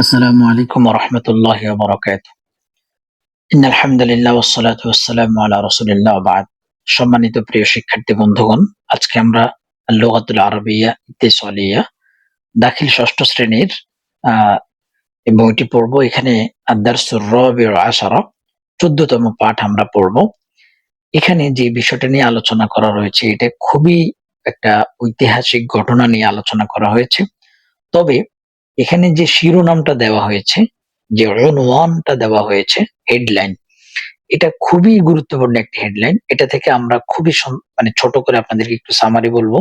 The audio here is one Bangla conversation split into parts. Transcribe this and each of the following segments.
আসসালামু আলাইকুম ওয়া রাহমাতুল্লাহি ওয়া বারাকাতুহু। ইন্নাল হামদুলিল্লাহ ওয়াস সালাতু ওয়াস সালামু আলা রাসূলিল্লাহ ওয়া বা'দ। সম্মানিত প্রিয় শিক্ষার্থী বন্ধুগণ, আজকে আমরা লুগাতুল আরাবিয়্যা ইত্তিসালিয়্যা দাখিল ষষ্ঠ শ্রেণীর আ এই বইটি পড়ব। এখানে আদ-দারসুর রাবিউ আশারা ১৪ তম পাঠ আমরা পড়ব। এখানে যে বিষয়টা নিয়ে আলোচনা করা রয়েছে এটা খুবই একটা ঐতিহাসিক ঘটনা নিয়ে আলোচনা করা হয়েছে। তবে এখানে যে শিরোনামটা দেওয়া হয়েছে, যে উনওয়ানটা দেওয়া হয়েছে, হেডলাইন, এটা খুবই গুরুত্বপূর্ণ একটি হেডলাইন। এটা থেকে আমরা খুবই মানে ছোট করে আপনাদেরকে একটু সামারি বলবো।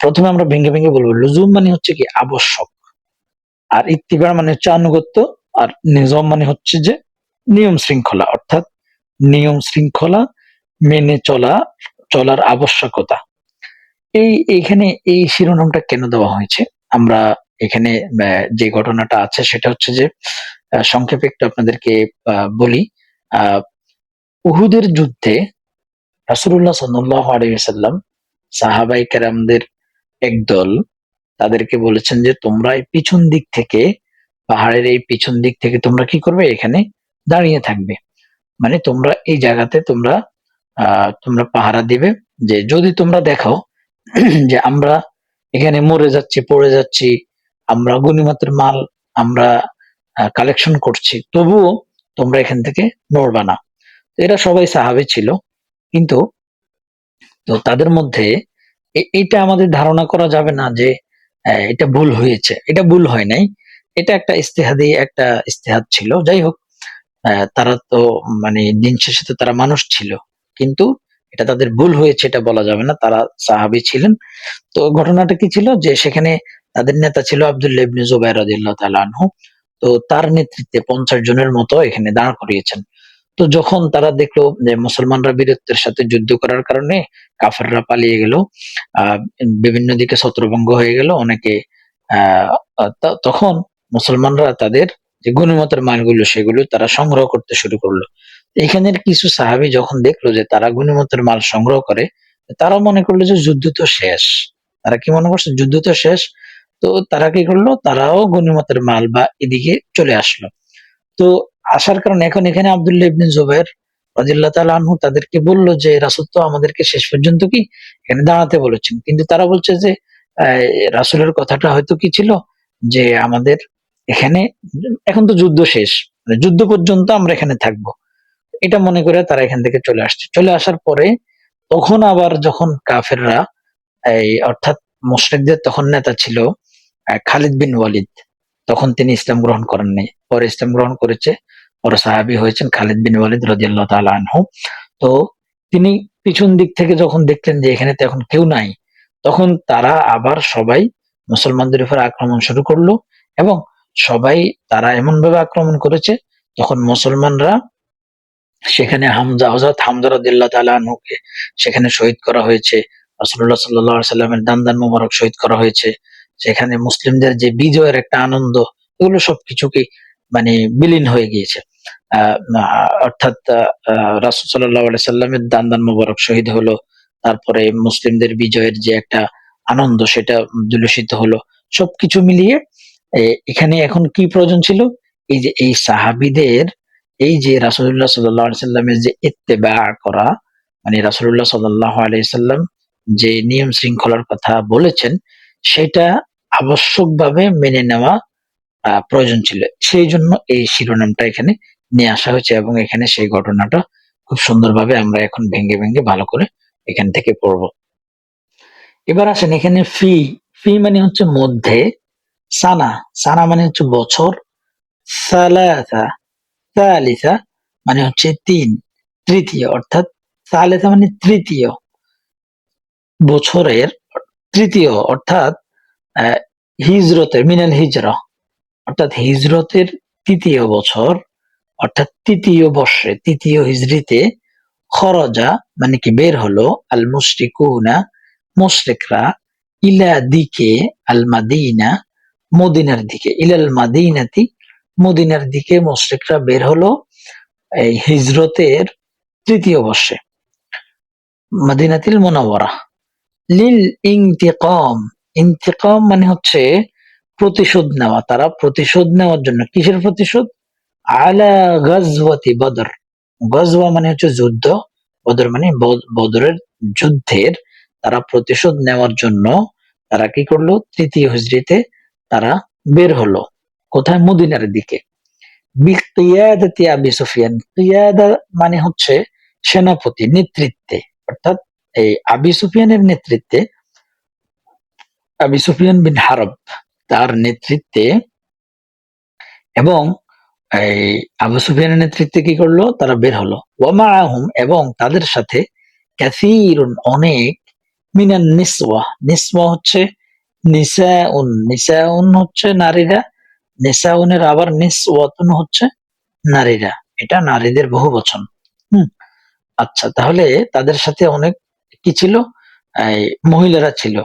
প্রথমে আমরা ভেঙে বলবো, লুজুম মানে হচ্ছে কি আবশ্যক, আর ইত্তিবা মানে হচ্ছে আনুগত্য, আর নিজাম মানে হচ্ছে যে নিয়ম শৃঙ্খলা, অর্থাৎ নিয়ম শৃঙ্খলা মেনে চলার আবশ্যকতা। এইখানে এই শিরোনামটা কেন দেওয়া হয়েছে? আমরা এখানে যে ঘটনাটা আছে সেটা হচ্ছে যে সংক্ষেপে একটু আপনাদেরকে বলি। আ উহুদের যুদ্ধে রাসূলুল্লাহ সাল্লাল্লাহু আলাইহি ওয়াসাল্লাম সাহাবায়ে কেরামদের একদল তাদেরকে বলেছেন যে, "তোমরা এই পিছন দিক থেকে, পাহাড়ের এই পিছন দিক থেকে তোমরা কি করবে? এখানে দাঁড়িয়ে থাকবে। মানে তোমরা এই জায়গাতে আ তোমরা পাহারা দিবে, যে যদি তোমরা দেখো যে আমরা এখানে মরে যাচ্ছি, পড়ে যাচ্ছি, আমরা গনিমতের মাল আমরা কালেকশন করছি, তবুও তোমরা এখান থেকে নড়বা না।" তো এরা সবাই সাহাবী ছিল। কিন্তু তাদের মধ্যে এইটা আমাদের ধারণা করা যাবে না যে এটা ভুল হয়েছে। এটা ভুল হয় নাই। এটা একটা ইজতিহাদ ছিল। যাই হোক, তারা তো মানে দিন শেষে তো তারা মানুষ ছিল। কিন্তু এটা তাদের ভুল হয়েছে এটা বলা যাবে না। তারা সাহাবী ছিলেন। তো ঘটনাটা কি ছিল যে সেখানে তাদের নেতা ছিল আব্দুল্লাহ ইবনে জুবাইর রাদিয়াল্লাহু তাআলা আনহু। তো তার নেতৃত্বে ৫০ জনের মতো এখানে দাঁড় করিয়েছেন। তো যখন তারা দেখলো যে মুসলমানরা বীরত্বের সাথে যুদ্ধ করার কারণে কাফেররা পালিয়ে গেল, আহ বিভিন্ন দিকে ছত্রভঙ্গ হয়ে গেল, অনেকে আহ তখন মুসলমানরা তাদের যে গনিমতের মালগুলো সেগুলো তারা সংগ্রহ করতে শুরু করলো। এখানের কিছু সাহাবী যখন দেখলো যে তারা গনিমতের মাল সংগ্রহ করে, তারা মনে করলো যে যুদ্ধ তো শেষ। তারা কি মনে করছে? যুদ্ধ তো শেষ। তো তারা কি করলো? তারাও গনিমতের মাল বা এদিকে চলে আসলো। তো আসার কারণে এখন এখানে আব্দুল্লাহ ইবনে জুবাইর রাদিয়াল্লাহু তাআলা আনহু তাদেরকে বলল যে, রাসূল তো আমাদেরকে শেষ পর্যন্ত কি এখানে দাঁড়াতে বলেছেন। কিন্তু তারা বলছে যে আ রাসূলের কথাটা হয়তো কি ছিল যে আমাদের এখানে এখন তো যুদ্ধ শেষ। মানে যুদ্ধ পর্যন্ত আমরা এখানে থাকবো। এটা মনে করে তারা এখান থেকে চলে আসছে। চলে আসার পরে তখন আবার যখন কাফেররা অর্থাৎ মুশরিকদের তখন নেতা ছিল খালিদ বিন ওয়ালিদ। তখন তিনি ইসলাম গ্রহণ করেননি। পরে ইসলাম গ্রহণ করেছে। পরে সাহাবী হয়েছেন খালিদ বিন ওয়ালিদ রাদিয়াল্লাহু তাআলা আনহু। তো তিনি পিছন দিক থেকে যখন দেখলেন যে এখানে তো এখন কেউ নাই, তখন তারা আবার সবাই মুসলমানদের উপর আক্রমণ শুরু করলো, এবং সবাই তারা এমনভাবে আক্রমণ করেছে, তখন মুসলমানরা সেখানে হযরত হামজা রাদিয়াল্লাহু তাআলা আনহুকে সেখানে শহীদ করা হয়েছে। রাসূলুল্লাহ সাল্লাল্লাহু আলাইহি সাল্লামের দান মোবারক শহীদ করা হয়েছে। সেখানে মুসলিমদের যে বিজয়ের একটা আনন্দ, এগুলো সবকিছুকে মানে বিলীন হয়ে গিয়েছে। আ আ অর্থাৎ রাসূল সাল্লাল্লাহু আলাইহি সাল্লামের দান মোবারক শহীদ হলো। তারপরে মুসলিমদের বিজয়ের যে একটা আনন্দ সেটা দুলসিত হলো। সবকিছু মিলিয়ে এ এখানে এখন কি প্রয়োজন ছিল? এই যে এই সাহাবীদের এই যে রাসূলুল্লাহ সাল্লাল্লাহু আলাইহি সাল্লামের যে ইত্তেবা করা, মানে রাসূলুল্লাহ সাল্লাল্লাহু আলাইহি সাল্লাম যে নিয়ম শৃঙ্খলার কথা বলেছেন, সেটা আবশ্যকভাবে মেনে নেওয়া প্রয়োজন ছিল। সেইজন্য এই শিরোনামটা এখানে নিয়ে আসা হয়েছে, এবং এখানে সেই ঘটনাটা খুব সুন্দরভাবে আমরা এখন ভেঙে ভালো করে এখান থেকে পড়ব। এবার আসেন এখানে ফি মানে হচ্ছে মধ্যে, সানা, সানা মানে হচ্ছে বছর, সালাসা, সালিসা মানে হচ্ছে ৩, তৃতীয়, অর্থাৎ সালেসা মানে তৃতীয়, বছরের তৃতীয়, অর্থাৎ আ হিজরতের মিনাল হিজরা, অর্থাৎ হিজরতের ৩য় বছর, অর্থাৎ ৩য় বর্ষে, ৩য় হিজরিতে, খরজা মানে কি বের হলো, আল মুশরিকুনা মুশরিকরা, ইলা দিকে, আল মাদিনা মদিনার দিকে, ইলাল মাদিনাতি মদিনার দিকে মুশরিকরা বের হলো এই হিজরতের ৩য় বর্ষে, মাদিনাতুল মুনাওয়ারা, লিল ইনতিকাম, ইনতিকাম মানে হচ্ছে প্রতিশোধ নেওয়া, তারা প্রতিশোধ নেওয়ার জন্য, কিসের প্রতিশোধ? আলা গাজওয়াতি বদর। গজওয়া মানে হচ্ছে যুদ্ধ, বদর মানে বদরের যুদ্ধের তারা প্রতিশোধ নেওয়ার জন্য তারা কি করলো? তৃতীয় হিজরিতে তারা বের হলো। কোথায়? মদিনার দিকে। বিকিয়াদাতি আবি সুফিয়ান। কিয়াদা মানে হচ্ছে সেনাপতি, নেতৃত্বে, অর্থাৎ এই আবি সুফিয়ানের নেতৃত্বে, আবি সুফিয়ান বিন হারব তার নেতৃত্বে, এবং এই আবু সুফিয়ানের নেতৃত্বে কি করলো? তারা বের হলো। ওয়ামাআহুম, এবং তাদের সাথে কাসীরুন অনেক, মিনান নিসওয়া। নিসওয়া হচ্ছে নিসাউন, নিসাউন হচ্ছে নারীরা, নিসাউনের আবার নিসওয়াতুন হচ্ছে নারীরা, এটা নারীদের বহু বচন। হুম, আচ্ছা, তাহলে তাদের সাথে অনেক কি ছিল? এই মহিলারা ছিল।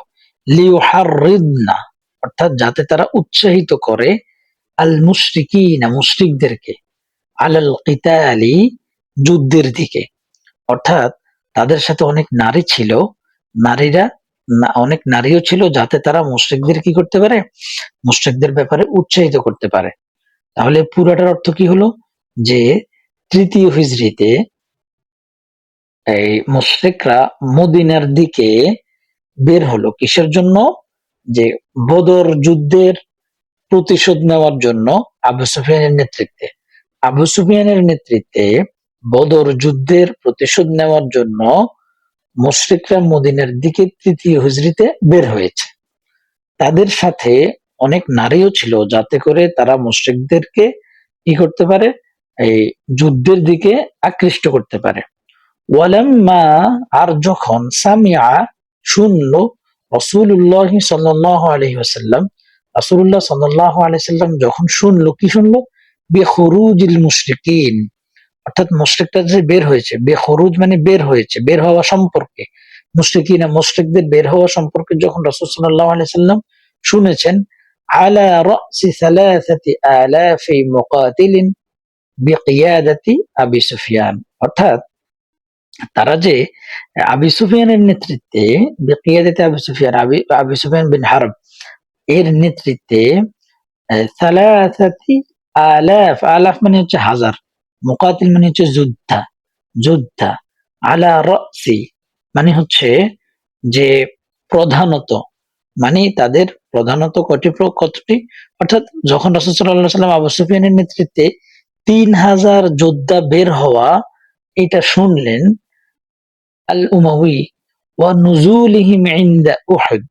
লিউহাররিদনা, অর্থাৎ যাতে তারা উৎসাহিত করে, আল মুশরিকিনা, মুশরিকদেরকে, আলাল কিতালি, যুদ্ধের দিকে। অর্থাৎ তাদের সাথে অনেক নারী ছিল, নারীরা, অনেক নারীও ছিল, যাতে তারা মুশরিকদের কি করতে পারে? মুশরিকদের ব্যাপারে উৎসাহিত করতে পারে। তাহলে পুরাটার অর্থ কি হলো? যে তৃতীয় হিজরিতে এই মুশরিকরা মদিনার দিকে বের হলো কিসের জন্য? যে বদর যুদ্ধের প্রতিশোধ নেওয়ার জন্য, আবু সুফিয়ানের নেতৃত্বে। আবু সুফিয়ানের নেতৃত্বে বদর যুদ্ধের প্রতিশোধ নেওয়ার জন্য মুশরিকরা মদিনার দিকে তৃতীয় হিজরিতে বের হয়েছে। তাদের সাথে অনেক নারীও ছিল, যাতে করে তারা মুশরিকদেরকে কি করতে পারে? এই যুদ্ধের দিকে আকৃষ্ট করতে পারে। ওয়ালাম্মা, আর যখন, সামিআ শুনলো, রাসূলুল্লাহ সাল্লাল্লাহু আলাইহি ওয়াসাল্লাম, রাসূলুল্লাহ সাল্লাল্লাহু আলাইহি সাল্লাম যখন শুনলো, কি শুনলো? বিখুরুজিল মুশরিকিন, অর্থাৎ মুশরিকরা যে বের হয়েছে, বেখরুজ মানে বের হয়েছে, বের হওয়া সম্পর্কে, মুশরিকিনা মুশরিকদের বের হওয়া সম্পর্কে যখন রাসূল সাল্লাল্লাহু আলাইহি সাল্লাম শুনেছেন, আলা রাসি সালাসাতি আলাফি মুকাতিলিন বিকিয়াদাতি আবি সুফিয়ান, অর্থাৎ তারা যে আবি সুফিয়ানের নেতৃত্বে, বিকিয়াদাতি আবি সুফিয়ান, আবি সুফিয়ান বিন হারব এর নেতৃত্বে, সালাসাতি আলাফ, আলাফ মানে হচ্ছে হাজার, মুকাতিল মানে হচ্ছে যোদ্ধা, যোদ্ধা, আলা রাসি মানে হচ্ছে যে প্রধানত, মানে তাদের প্রধানত কতটি? অর্থাৎ যখন রাসূল সাল্লাল্লাহু আলাইহি সাল্লাম আবু সুফিয়ানের নেতৃত্বে ৩,০০০ যোদ্ধা বের হওয়া এটা শুনলেন, আল উমাউই ওয়া নুজুলিহিম ইনদা উহুদ,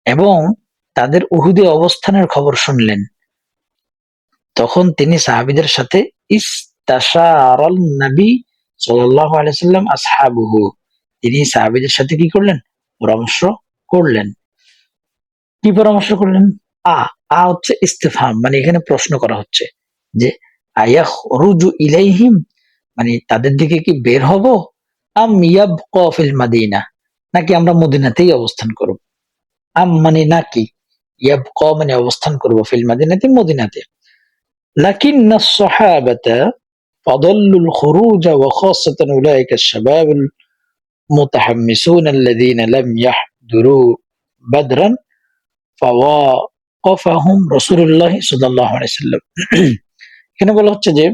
এবং তাদের উহুদে অবস্থানের খবর শুনলেন, তখন তিনি সাহাবীদের সাথে ইস্তাশারাল নবী সাল্লাল্লাহু আলাইহি সাল্লাম আসহাবুহু, তিনি সাহাবীদের সাথে কি করলেন? পরামর্শ করলেন। কি পরামর্শ করলেন? আ, হচ্ছে ইস্তিফহাম, মানে এখানে প্রশ্ন করা হচ্ছে যে আয়াখরুজু ইলাইহিম, মানে তাদের দিকে কি বের হব, আম ইয়াবকা ফিল মাদিনা, নাকি আমরা মদিনাতেই অবস্থান করব। আম মানে নাকি, ইয়াবকা মানে অবস্থান করব, ফিল মাদিনাতে মদিনাতে। লাকিন্না الصحابة فضلوا الخروج وخاصة أولئك الشباب المتحمسون الذين لم يحضروا بدرا فواقفهم رسول الله صلى الله عليه وسلم। এখানে বলা হচ্ছে যে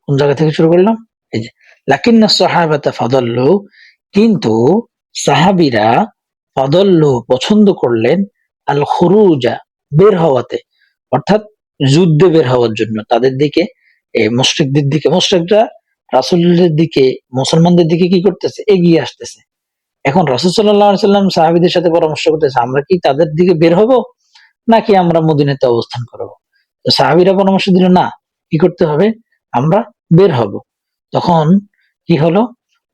কোন জায়গা থেকে শুরু করলাম? এই যে লাকিন্না সাহাবাতা ফাদাল্লু, কিন্তু সাহাবীরা, ফাদাল্লু পছন্দ করলেন, আল খুরুজা বের হওয়াতে, অর্থাৎ যুদ্ধে বের হওয়ার জন্য, তাদের দিকে, মুশরিকদের দিকে, মুশরিকরা রাসূলের দিকে, মুসলমানদের দিকে কি করতেছে? এগিয়ে আসতেছে। এখন রাসূল সাল্লাল্লাহু আলাইহি সাল্লাম সাহাবীদের সাথে পরামর্শ করতেছে, আমরা কি তাদের দিকে বের হব, নাকি আমরা মদিনাতে অবস্থান করব? তো সাহাবীরা পরামর্শ দিল, না, কি করতে হবে? আমরা বের হব। তখন কি হলো?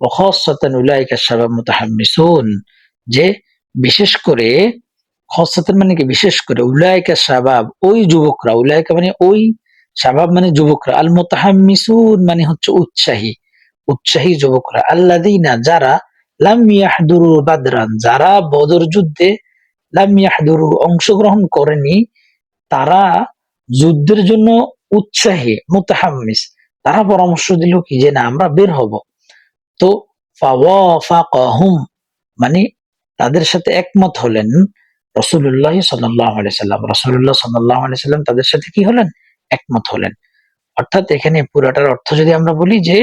ওয়াখাসাতান উলাইকা শাবাব মুতাহাম্মিসুন, যে বিশেষ করে, খাসাতান মানে কি বিশেষ করে, উলাইকা শাবাব ওই যুবকরা, উলাইকা মানে ওই, শাবাব মানে যুবকরা, আল মুতাহাম্মিসুন মানে হচ্ছে উৎসাহী, উৎসাহী যুবকরা, আল্লাযীনা যারা, লাম ইয়াহদুরু বাদরান যারা বদর যুদ্ধে, লাম ইয়াহদুরু অংশগ্রহণ করেনি, তারা যুদ্ধের জন্য উৎসাহী, মুতাহাম্মিস, তারা পরামর্শ দিল কি যে না, আমরা বের হব। তো ফাওয়াফাকাহুম মানে তাদের সাথে একমত হলেন, রাসূলুল্লাহ সাল্লাল্লাহু আলাইহি সাল্লাম, রাসূলুল্লাহ সাল্লাল্লাহু আলাইহি সাল্লাম তাদের সাথে কি হলেন? একমত হলেন। অর্থাৎ এখানে পুরাটার অর্থ যদি আমরা বলি যে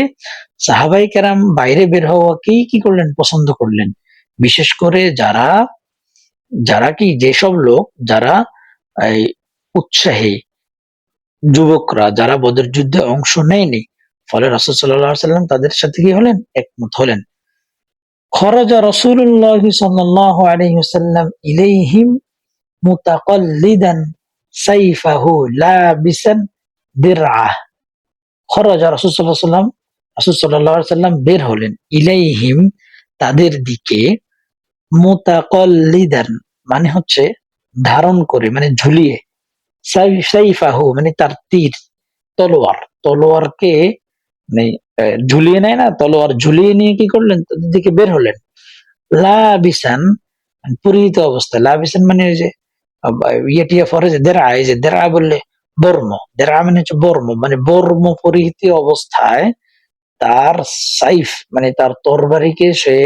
সাহাবায়ে কেরাম বাইরে বের হওয়াকেই কি করলেন? পছন্দ করলেন। বিশেষ করে যারা যারা কি যেসব লোক যারা এই উৎসাহী যুবকরা যারা বদর যুদ্ধে অংশ নেয়নি, ফলে রাসূল সাল্লাল্লাহু আলাইহি সাল্লাম তাদের সাথে কি হলেন? একমত হলেন। খরাজা রাসূলুল্লাহ সাল্লাল্লাহু আলাইহি ওয়াসাল্লাম ইলাইহিম মুতাকাল্লিদান সাইফাহু লাবিসান দিরআহ। খরাজা রাসূল সাল্লাল্লাহু আলাইহি ওয়াসাল্লাম, রাসূল সাল্লাল্লাহু আলাইহি ওয়াসাল্লাম বের হলেন ইলাইহিম তাদের দিকে, মুতাকাল্লিদান মানে হচ্ছে ধারণ করে, মানে ঝুলিয়ে, সাইফাহু মানে তার তীর, তলোয়ার, তলোয়ারকে মানে ঝুলিয়ে নেয় না, তলোয়ার ঝুলিয়ে নিয়ে কি করলেন? তাদের দিকে বের হলেন। লাবিসান মানে পরিহিত অবস্থায়, লাবিসান মানে ওই যে ইয়ে টিয়া পরে যে দেরা, এই যে দেরা বললে বর্ম, দেরা মানে হচ্ছে বর্ম, মানে বর্ম পরিহিত অবস্থায় তার সাইফ মানে তার তরবারিকে সে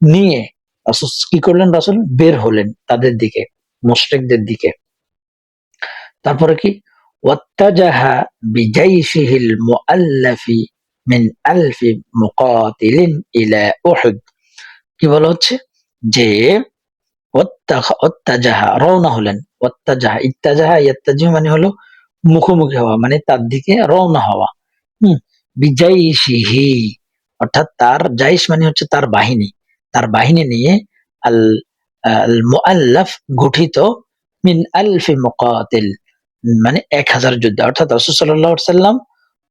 নিয়ে রাসূল কি করলেন? রাসূল বের হলেন তাদের দিকে, মুশরিকদের দিকে। তারপরে কি? ওয়াত্তাজাহা বিজাইশিহিল মুআল্লাফি মিন আলফি মুকাতিলিন ইলা উহুদ। কি বলা হচ্ছে? যে ওয়াত্তাজাহা রওনা হলেন। ওয়াত্তাজাহা, ইত্তাজাহা ইয়াত্তাজিহু মানে হলো মুখোমুখি হওয়া, মানে তার দিকে রওনা হওয়া। হুম, বিজাইশিহি অর্থাৎ তার জাইশ মানে হচ্ছে তার বাহিনী, তার বাহিনী নিয়ে আল আল মুআল্লাফ গঠিত, মিন আলফি মুকাতিল মানে 1000 যোদ্ধা। অর্থাৎ রাসূল সাল্লাল্লাহু আলাইহি সাল্লাম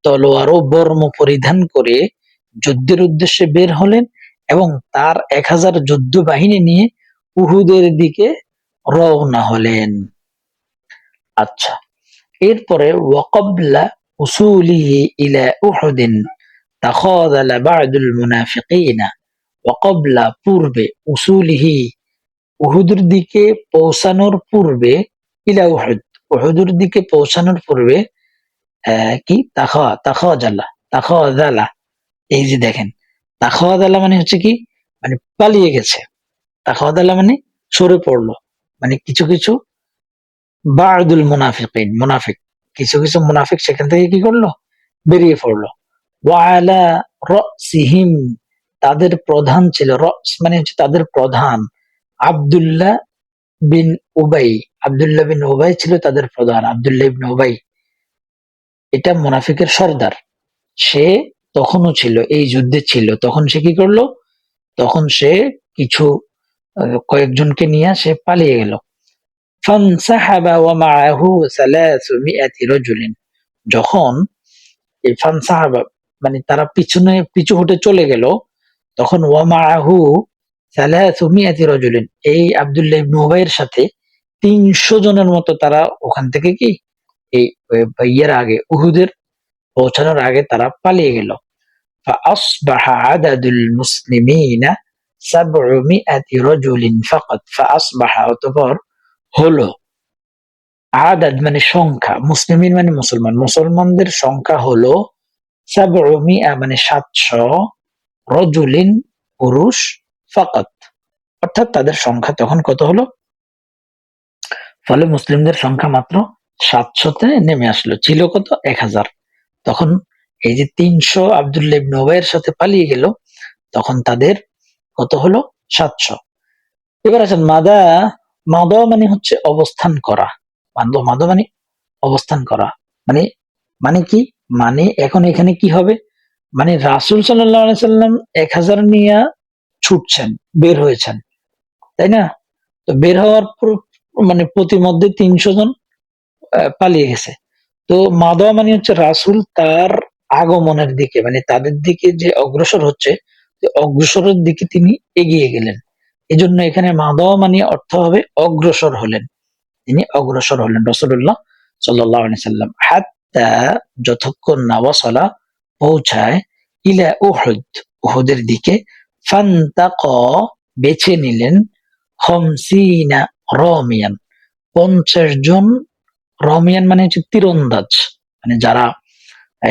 তলোয়ার ও বর্ম পরিধান করে যুদ্ধের উদ্দেশ্যে বের হলেন এবং তার 1000 যুদ্ধ বাহিনী নিয়ে উহুদের দিকে রওনা হলেন। আচ্ছা, এরপরে ওয়াকাবলা উসুলিহি ইলা উহুদিন তাখাযালা বা'দুল মুনাফিকিনা। ওয়াকাবলা পূর্বে, উসুলিহি উহুদের দিকে পৌঁছানোর পূর্বে, ইলা উহুদ উহুদের দিকে পৌঁছানোর পূর্বে কি তাখাযালা, তাখাযালা এই যে দেখেন, তাখাযালা মানে হচ্ছে কি? মানে পালিয়ে গেছে। তাখাযালা মানে সরে পড়লো, মানে কিছু কিছু বা'দুল মুনাফিকিন, মুনাফিক কিছু কিছু মুনাফিক সেখান থেকে কি করলো? বেরিয়ে পড়লো। ওয়া আলা রাসিহিম তাদের প্রধান ছিল, রাস মানে হচ্ছে তাদের প্রধান, আব্দুল্লাহ বিন উবাই, আব্দুল্লাহ বিন উবাই ছিল তাদের প্রধান, আব্দুল্লাহ ইবনে উবাই, এটা মুনাফিকের সর্দার। সে তখনও ছিল, এই যুদ্ধে ছিল, তখন সে কি করলো? তখন সে কিছু কয়েকজনকে নিয়ে সে পালিয়ে গেল। ফানসাহাবা ওয়া মাআহু 300 রাজুলিন। যখন এই ফানসাহাবা মানে তারা পিছু হটে চলে গেল, তখন ওয়া মাআহু 300 রাজুলিন এই আব্দুল্লাহ ইবনে উবাইয়ের সাথে 300 জনের মতো তারা ওখান থেকে কি এই ইয়ের আগে, উহুদের পৌঁছানোর আগে তারা পালিয়ে গেল। فأصبح عدد المسلمين 700 رجل فقط। فأصبح অতঃপর হলো, আদাদ মানে সংখ্যা, মুসলিমিন মানে মুসলমান, মুসলমানদের সংখ্যা হলো 700 মানে 700, রজুলিন পুরুষ, ফাকাত অর্থাৎ তাদের সংখ্যা তখন কত হলো? ফলে মুসলিমদের সংখ্যা মাত্র 700-তে নেমে আসলো, ছিল কত? 1000। তখন এই যে 300 আব্দুল্লাহ ইবনে উবাইয়ের সাথে পালিয়ে গেল, তখন তাদের কত হলো? 700। এবার আসেন মাদা। মাদা মানে হচ্ছে অবস্থান করা, মাদা মানে অবস্থান করা, মানে মানে কি? মানে এখন এখানে কি হবে? মানে রাসূল সাল্লাল্লাহু আলাইহি সাল্লাম 1000 নিয়ে ছুটছেন, বের হয়েছেন, তাই না? তো বের হওয়ার পর মানে প্রতিমধ্যে 300 জন পালিয়ে গেছে। তো মাদা মানে হচ্ছে রাসূল তার আগমনের দিকে, মানে তাদের দিকে যে অগ্রসর হচ্ছে, অগ্রসরের দিকে তিনি এগিয়ে গেলেন। এজন্য এখানে মাদা মানে অর্থ হবে অগ্রসর হলেন, তিনি অগ্রসর হলেন রাসূলুল্লাহ সাল্লাল্লাহু আলাইহি সাল্লাম। হাত্তা যতক্ষণ না ওয়াসালা পৌঁছায়, ইলা উহুদ উহুদের দিকে, ফান্তাকা বেছে নিলেন, খামসিনা রামিয়ান 50 জন, রমিয়ান মানে হচ্ছে তীরন্দাজ, মানে যারা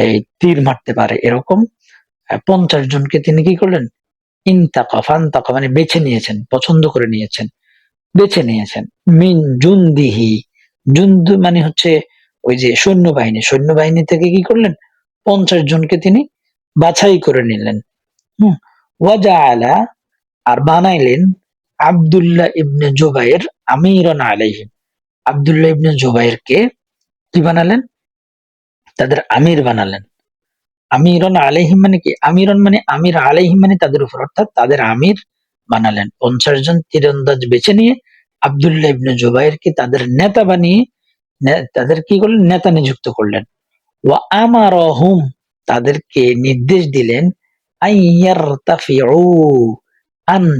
এই তীর মারতে পারে এরকম 50 জনকে তিনি কি করলেন? ইনতাকা, ফান্তাকা মানে বেছে নিয়েছেন, পছন্দ করে নিয়েছেন। বেছে নিয়েছেন। মিন জুনদিহি, জুন্দ মানে হচ্ছে ওই যে সৈন্যবাহিনী থেকে কি করলেন, 50 জনকে তিনি বাছাই করে নিলেন। হুম, ওয়াজাআলা, আর বানাইলেন আব্দুল্লাহ ইবনে জুবাইর আমিরান আলাইহিম, আব্দুল্লাহ ইবনে জুবাইরকে কি বানালেন, তাদের আমির বানালেন। আমিরন আলাইহিম মানে কি, আমিরন মানে আমির, আলাইহিম মানে তাদের উপর, অর্থাৎ তাদের আমির বানালেন। 50 জন তীরন্দাজ বেছে নিয়ে আব্দুল্লাহ ইবনে জুবাইরকে তাদের নেতা বানিয়ে তাদের কি করলেন, নেতা নিযুক্ত করলেন। ওয়া আমারহুম, তাদেরকে নির্দেশ দিলেন আইয়ারতাফিউ,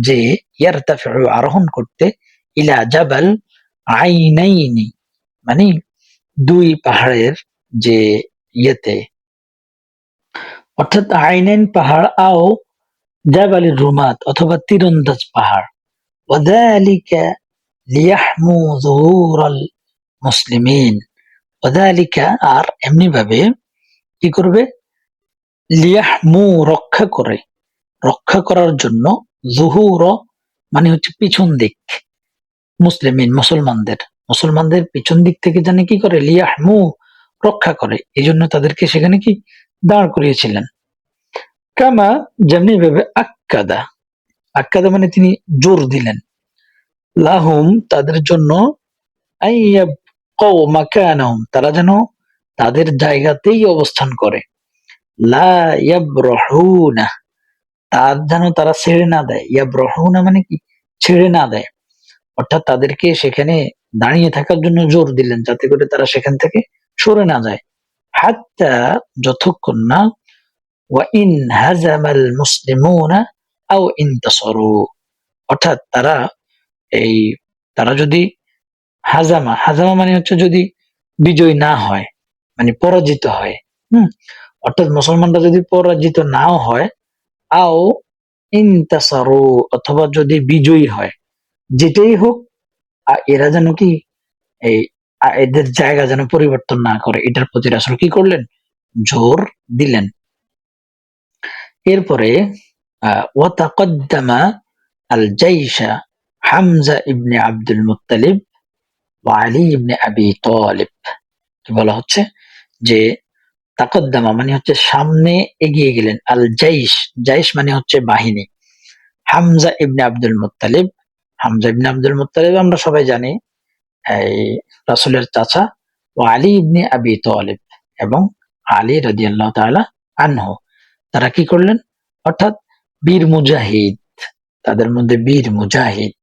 যে ইয়ারতাফিউ আরোহণ করতে, ইলা জাবাল আইনাইনি, মানে দুই পাহাড়ের যে ইয়েতে, অর্থাৎ আইনাইন পাহাড়, আও জাবাল রুমাত অথবা তীরন্দাজ পাহাড়। ওয়াযালিকা লিয়াহমু যুহুরাল মুসলিমিন, ওয়াযালিকা, আর এমনি ভাবে কি করবে, লিয়াহমু রক্ষা করে, রক্ষা করার জন্য, জুহুর মানে হচ্ছে পিছন দিক, মুসলিমিন মুসলমানদের, মুসলমানদের পিছন দিক থেকে জানে কি করে, লিয়াহমু রক্ষা করে, এই জন্য তাদেরকে সেখানে কি দাঁড় করিয়েছিলেন। কামা, যেমনি ভাবে, আক্কাদা, আক্কাদা মানে তিনি জোর দিলেন, লাহুম তাদের জন্য, আইয়াবকাউ মাকানাহুম তারা যেন তাদের জায়গাতেই অবস্থান করে, লা ইয়াবরাহুনা, তার যেন তারা ছেড়ে না দেয়, ইয়াবরাহুনা মানে কি, ছেড়ে না দেয়, অর্থাৎ তাদেরকে সেখানে দাঁড়িয়ে থাকার জন্য জোর দিলেন, যাতে করে তারা সেখান থেকে সরে না যায়। হাত্তা, যতক্ষণ না, ওয়া ইন হাজামাল মুসলিমুনা আও ইনতাসারু, অর্থাৎ তারা এই, তারা যদি হাজামা, হাজামা মানে হচ্ছে যদি বিজয় না হয়, মানে পরাজিত হয়, হুম, অর্থাৎ মুসলমানরা যদি পরাজিত নাও হয়, আও ইনতাসারু, অথবা যদি বিজয়ী হয়, যেটাই হোক, এরা যেন কি এই এদের জায়গা যেন পরিবর্তন না করে, এটার প্রতি রাসূল কি করলেন, জোর দিলেন। এরপরে ওয়া তাকদ্দামা আল জাইশা হামজা ইবনে আব্দুল মুত্তালিব ওয়া আলী ইবনে আবি তালিব, কি বলা হচ্ছে যে তাকদ্দামা মানে হচ্ছে সামনে এগিয়ে গেলেন, আল জাইশ, জাইশ মানে হচ্ছে বাহিনী, হামজা ইবনে আব্দুল মুত্তালিব, হামজা ইবনে আব্দুল মুত্তালিব আমরা সবাই জানি এই রাসূলের চাচা, ও আলী ইবনে আবি তালিব, এবং আলী রাদিয়াল্লাহু তাআলা আনহু, তারা কি করলেন, অর্থাৎ বীর মুজাহিদ, তাদের মধ্যে বীর মুজাহিদ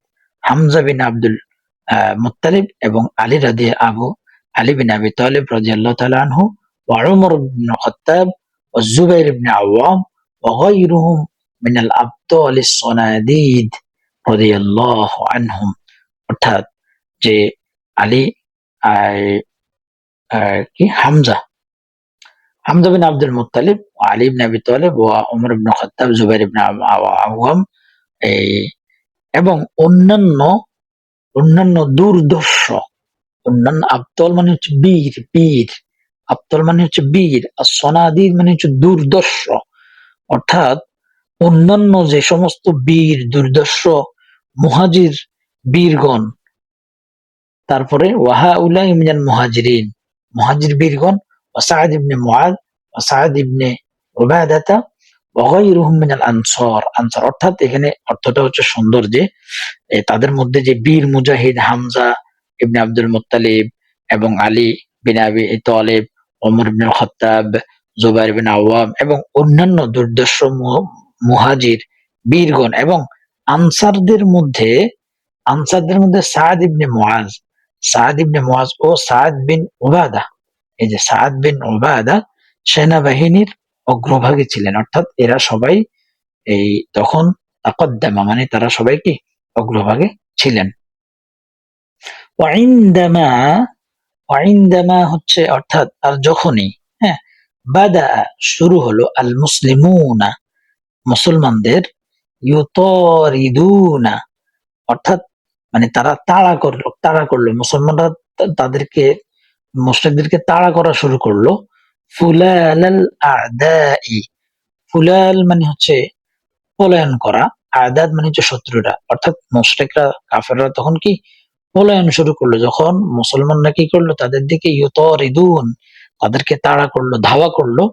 হামজা বিন আব্দুল মুত্তালিব এবং আলী বিন আবি তালিব রাদিয়াল্লাহু তাআলা আনহু, ওয়া উমর ইবনে খাত্তাব, ওয়া জুবাইর ইবনে আওয়াম, ওয়া গায়রুহুম মিনাল আবতালিস সানাদিদ রাদিয়াল্লাহু আনহুম, অর্থাৎ যে আলী, আহ, কি হামজা, হামজা বিন আব্দুল মুত্তালিব, আলী ইবনে আবি তালিব, ওয়া উমর ইবনে খাত্তাব, জুবাইর ইবনে আওয়াম, এই এবং অন্যান্য, অন্যান্য দুর্দর্শ, অন্যান্য, আবতল মানে হচ্ছে বীর, বীর, আবতল মানে হচ্ছে বীর, আর সনাদির মানে হচ্ছে দুর্দর্শ, অর্থাৎ অন্যান্য যে সমস্ত বীর দুর্দর্শ মুহাজির বীরগণ, তারপরে ওয়াহাউলাই মিনাল মুহাজিরিন, মুহাজির বীরগণ, ওয়াসাদ ইবনে মুআদ, ওয়াসাদ ইবনে উবাদাতা, ওয়াগাইরুহুম মিনাল আনসার, আনসার, অর্থাৎ এখানে অর্থটা হচ্ছে সুন্দর যে তাদের মধ্যে যে বীর মুজাহিদ হামজা ইবনে আব্দুল মুত্তালিব এবং আলী বিন আবি তালিব, ওমর ইবনে খাত্তাব, জুবাইর বিন আওয়াম এবং অন্যান্য দুর্দর্শ মুহাজির বীরগণ, এবং আনসারদের মধ্যে, আনসারদের মধ্যে সাদ ইবনে মুআজ, সাদ ইবনে মুআজ ও সাদ বিন উবাদা, এই যে সাদ বিন উবাদা সেনাবাহিনীর অগ্রভাগে ছিলেন, অর্থাৎ এরা সবাই এই তখন তাকদ্দামা মানে তারা সবাই কি অগ্রভাগে ছিলেন। ওয়াইন্দামা, ওয়াইন্দামা হচ্ছে অর্থাৎ আর যখনই, হ্যাঁ, বাদা শুরু হলো, আল মুসলিমুনা মুসলমানদের, ইউতারিদুনা, অর্থাৎ মানে তারা তাড়া করলো মুসলমানরা, তাদেরকে, মুশরিকদেরকে তাড়া করা শুরু করলো, ফুলাল আল আদাই, ফুলাল মানে হচ্ছে পলায়ন করা, আদাদ মানে হচ্ছে শত্রুরা, অর্থাৎ মুশরিকরা কাফেররা তখন কি পলায়ন শুরু করলো, যখন মুসলমানরা কি করলো তাদের দিকে ইউতারিদুন, তাদেরকে তাড়া করলো, ধাওয়া করলো,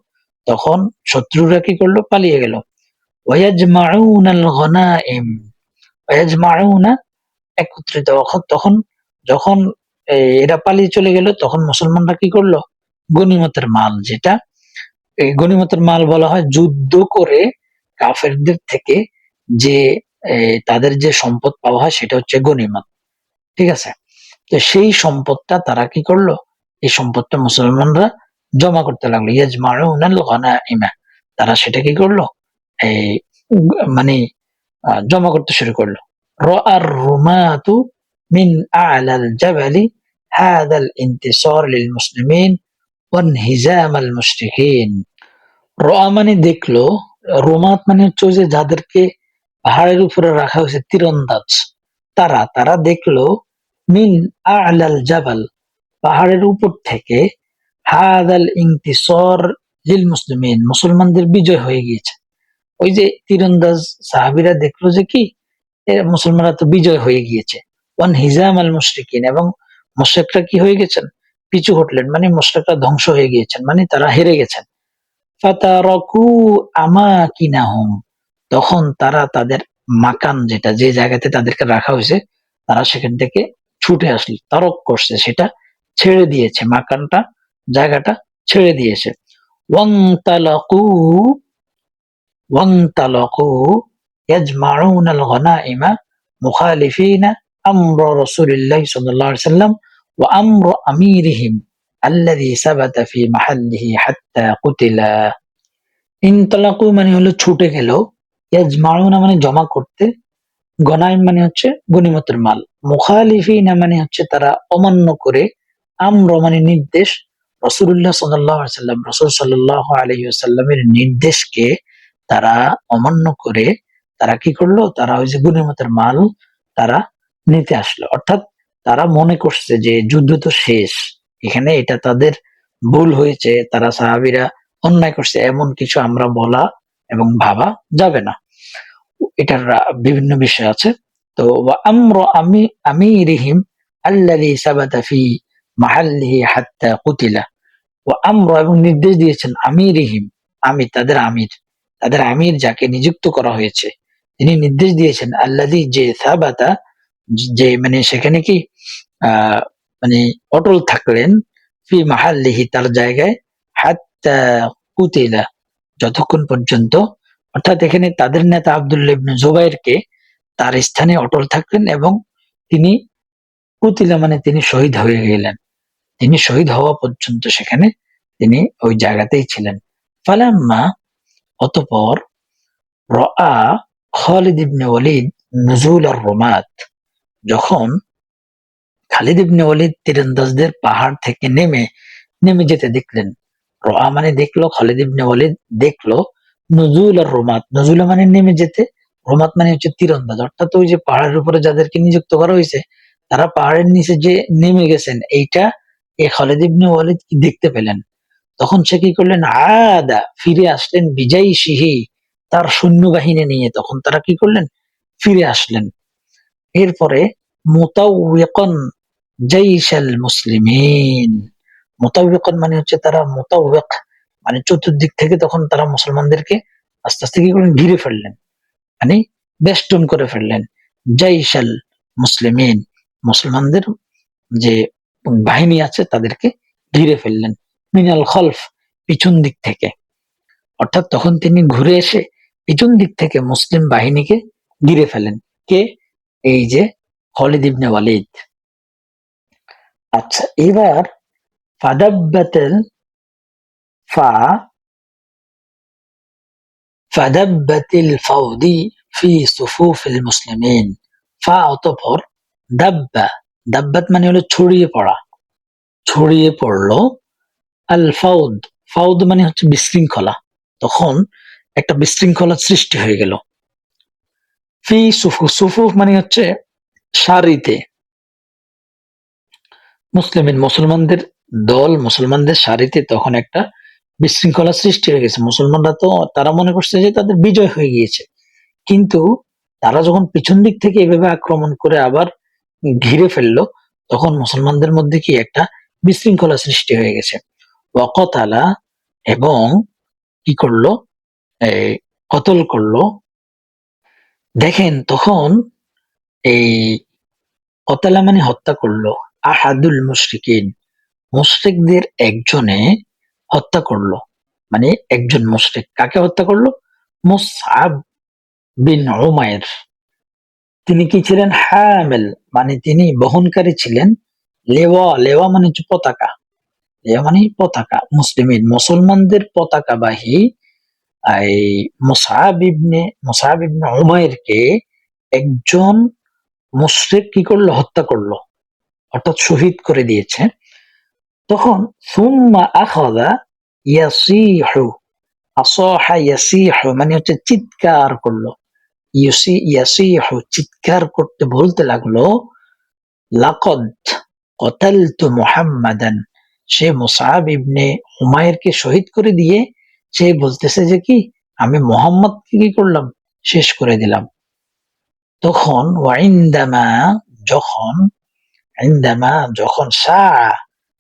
তখন শত্রুরা কি করলো, পালিয়ে গেল। ওয়ায়াজমাউনাল গনাইম, ওয়ায়াজমাউনা একত্রিত, তখন যখন এরা পালিয়ে চলে গেল, তখন মুসলমানরা কি করলো, গনিমতের মাল, যেটা এই গনিমতের মাল বলা হয়, যুদ্ধ করে কাফেরদের থেকে যে তাদের যে সম্পদ পাওয়া হয় সেটা হচ্ছে গনিমত। ঠিক আছে? তো সেই সম্পদটা তারা কি করলো, এই সম্পদটা মুসলমানরা জমা করতে লাগলো। ইয়াজমাউনাল গনাইমা, তারা সেটা কি করলো, এই মানে জমা করতে শুরু করলো। রাআর রুমাতু মিন আ'লাল জাবালি হাদাল ইন্তিসার লিল মুসলিমিন ওয়ানহিজাম আল মুশরিকিন। রা মানে দেখলো, রোমাত মানে হচ্ছে ওই যে যাদেরকে পাহাড়ের উপরে রাখা হয়েছে তীরন্দাজ, তারা তারা দেখলো মিন আ'লাল জাবাল, পাহাড়ের উপর থেকে, হাদাল ইনতিসর লিল মুসলিমিন, মুসলমানদের বিজয় হয়ে গিয়েছে। ওই যে তীরন্দাজ সাহাবীরা দেখলো যে কি মুসলমানরা তো বিজয় হয়ে গিয়েছে। ওয়ান হিজাম আল মুশরিকিন, এবং মুশরিকরা কি হয়ে গেছেন, পিছু হটলেন, মানে মুশরিকরা ধ্বংস হয়ে গিয়েছেন, মানে তারা হেরে গেছেন। ফাতারাকু আমাকিনাহুম, তখন তারা তাদের মাকান, যেটা যে জায়গাতে তাদেরকে রাখা হয়েছে, তারা সেখান থেকে ছুটে আসলো, তারক করছে, সেটা ছেড়ে দিয়েছে, মাকানটা, জায়গাটা ছেড়ে দিয়েছে। ওয়াংতালাকু ওয়াংতালাকু ইয়াজমাউনাল গনাইমা মুখালিফিনা আমর রাসূলিল্লাহি সাল্লাল্লাহু আলাইহি ওয়াসাল্লাম ওয়া আমর আমিরিহিম আল্লাযী সাবাতা ফি মাহাল্লিহি হাত্তা কুতিলা। ইনতালাকু মানে হলো ছুটে গেল, ইয়াজমাউনা মানে জমা করতে, গনাইম মানে হচ্ছে গনিমতের মাল, মুখালিফিনা মানে হচ্ছে তারা অমান্য করে, আমর মানে নির্দেশ, রাসূলুল্লাহ সাল্লাল্লাহু আলাইহি ওয়াসাল্লাম, রাসূল সাল্লাল্লাহু আলাইহি ওয়াসাল্লামের নির্দেশকে তারা অমান্য করে, তারা কি করলো, তারা ওই যে গনিমতের মাল তারা নিতে আসলো। অর্থাৎ তারা মনে করছে যে যুদ্ধ তো শেষ, এখানে এটা তাদের ভুল হয়েছে, তারা সাহাবীরা অন্যায় করছে, এমন কিছু আমরা বলা এবং ভাবা যাবে না। এটার বিভিন্ন বিষয় আছে। তো আমি আমিরিহিম আল্লাযী সাবাতা ফি মাহাল্লিহি হাত্তা কুতিলা, এবং নির্দেশ দিয়েছেন আমিরিহিম, আমি তাদের আমির, তাদের আমির যাকে নিযুক্ত করা হয়েছে, তিনি নির্দেশ দিয়েছেন আল্লাযী, যে সাবাতা, যে মানে সেখানে কি আহ মানে অটল থাকলেন, ফি মাহাল্লিহি তার জায়গায়, হাত্তা কুতিলা যতক্ষণ পর্যন্ত, অর্থাৎ এখানে তাদের নেতা আব্দুল্লাহ ইবনে জুবাইরকে তার স্থানে অটল থাকলেন, এবং তিনি কুতিলা মানে তিনি শহীদ হয়ে গেলেন, তিনি শহীদ হওয়া পর্যন্ত সেখানে তিনি ওই জায়গাতেই ছিলেন। ফালাম্মা, অতঃপর, রাআ খালিদ ইবনে ওয়ালিদ নুজুল আর রুমাত, যখন খালিদ ইবনে ওয়ালিদ তীরন্দাজদের পাহাড় থেকে নেমে নেমে যেতে দেখলেন, রাআ মানে দেখলো, খালিদ ইবনে ওয়ালিদ দেখলো, নুজুল আর রুমাত, নজুলা মানে নেমে যেতে, রুমাত মানে হচ্ছে তীরন্দাজ, অর্থাৎ ওই যে পাহাড়ের উপরে যাদেরকে নিযুক্ত করা হয়েছে তারা পাহাড়ের নিচে যে নেমে গেছেন, এইটা এই খালিদ ইবনে ওয়ালিদ কি দেখতে পেলেন। তখন সে কি করলেন, আদা ফিরে আসলেন, বিজয়ী সিহি, তার সৈন্যবাহিনী নিয়ে, তখন তারা কি করলেন, ফিরে আসলেন। এরপরে মুতাওয়িকান জাইশাল মুসলিমিন, মুতাওয়িকান মানে হচ্ছে তারা, মুতাওয়িক মানে চতুর্দিক থেকে তখন তারা মুসলমানদেরকে আস্তে আস্তে কি করলেন, ঘিরে ফেললেন, মানে বেষ্টন করে ফেললেন। জাইশাল মুসলিমিন, মুসলমানদের যে বাহিনী আছে তাদেরকে ঘিরে ফেললেন। মিনাল খলফ, পিছন দিক থেকে, অর্থাৎ তখন তিনি ঘুরে এসে পিছন দিক থেকে মুসলিম বাহিনীকে ঘিরে ফেলেন। কে? এই যে খালিদ ইবনে ওয়ালিদ। আচ্ছা, এবার ফাদাব্বাতাল ফা ফাদাব্বাতিল ফাউদি ফি সুফুফিল মুসলিমিন, ফা অতঃপর, দাব্বা, দাব্বাত মানে হলো ছড়িয়ে পড়া, ছড়িয়ে পড়লো, আল ফাউদ, ফাউদ মানে হচ্ছে বিশৃঙ্খলা, তখন একটা বিশৃঙ্খলা সৃষ্টি হয়ে গেল। ফি সুফুফ, সুফুফ মানে হচ্ছে সারিতে, মুসলিমিন মুসলমানদের দল, মুসলমানদের সারিতে তখন একটা বিশৃঙ্খলা সৃষ্টি হয়ে গেছে। মুসলমানরা তো তারা মনে করছে যে তাদের বিজয় হয়ে গিয়েছে, কিন্তু তারা যখন পিছন দিক থেকে এভাবে আক্রমণ করে আবার ঘিরে ফেললো, তখন মুসলমানদের মধ্যে কি একটা বিশৃঙ্খলা সৃষ্টি হয়ে গেছে। ওয়াকাতালা, এবং কি করলো, এই কতল করলো। দেখেন তখন এই কতালা মানে হত্যা করলো, আহাদুল মুশরিকিন, মুশরিকদের একজনে হত্যা করলো। মানে একজন মুশরিক কাকে হত্যা করলো? মুসআব বিন উমাইর। তিনি কি ছিলেন? হামেল, মানে তিনি বহনকারী ছিলেন। লেওয়া, লেওয়া মানে হচ্ছে পতাকা, লেওয়া মানে পতাকা, মুসলিমিন মুসলমানদের পতাকাবাহী এই মুসআব ইবনে উমাইরকে একজন মুশরিক কি করলো? হত্যা করলো, অর্থাৎ শহীদ করে দিয়েছে। তখন সুম্মা আখাযা ইয়াসীহু, আসাহা ইয়াসীহু মানে হচ্ছে চিৎকার করলো, ইয়াসীহু চিৎকার করতে বলতে লাগলো, লাকদ কতালতু মুহাম্মাদান, সে মুসআব ইবনে উমাইরকে শহীদ করে দিয়ে সে বলতেছে যে কি, আমি মুহাম্মদকে কি করলাম? শেষ করে দিলাম। তখন ওয়াইন্দামা, যখন, ইন্দামা যখন,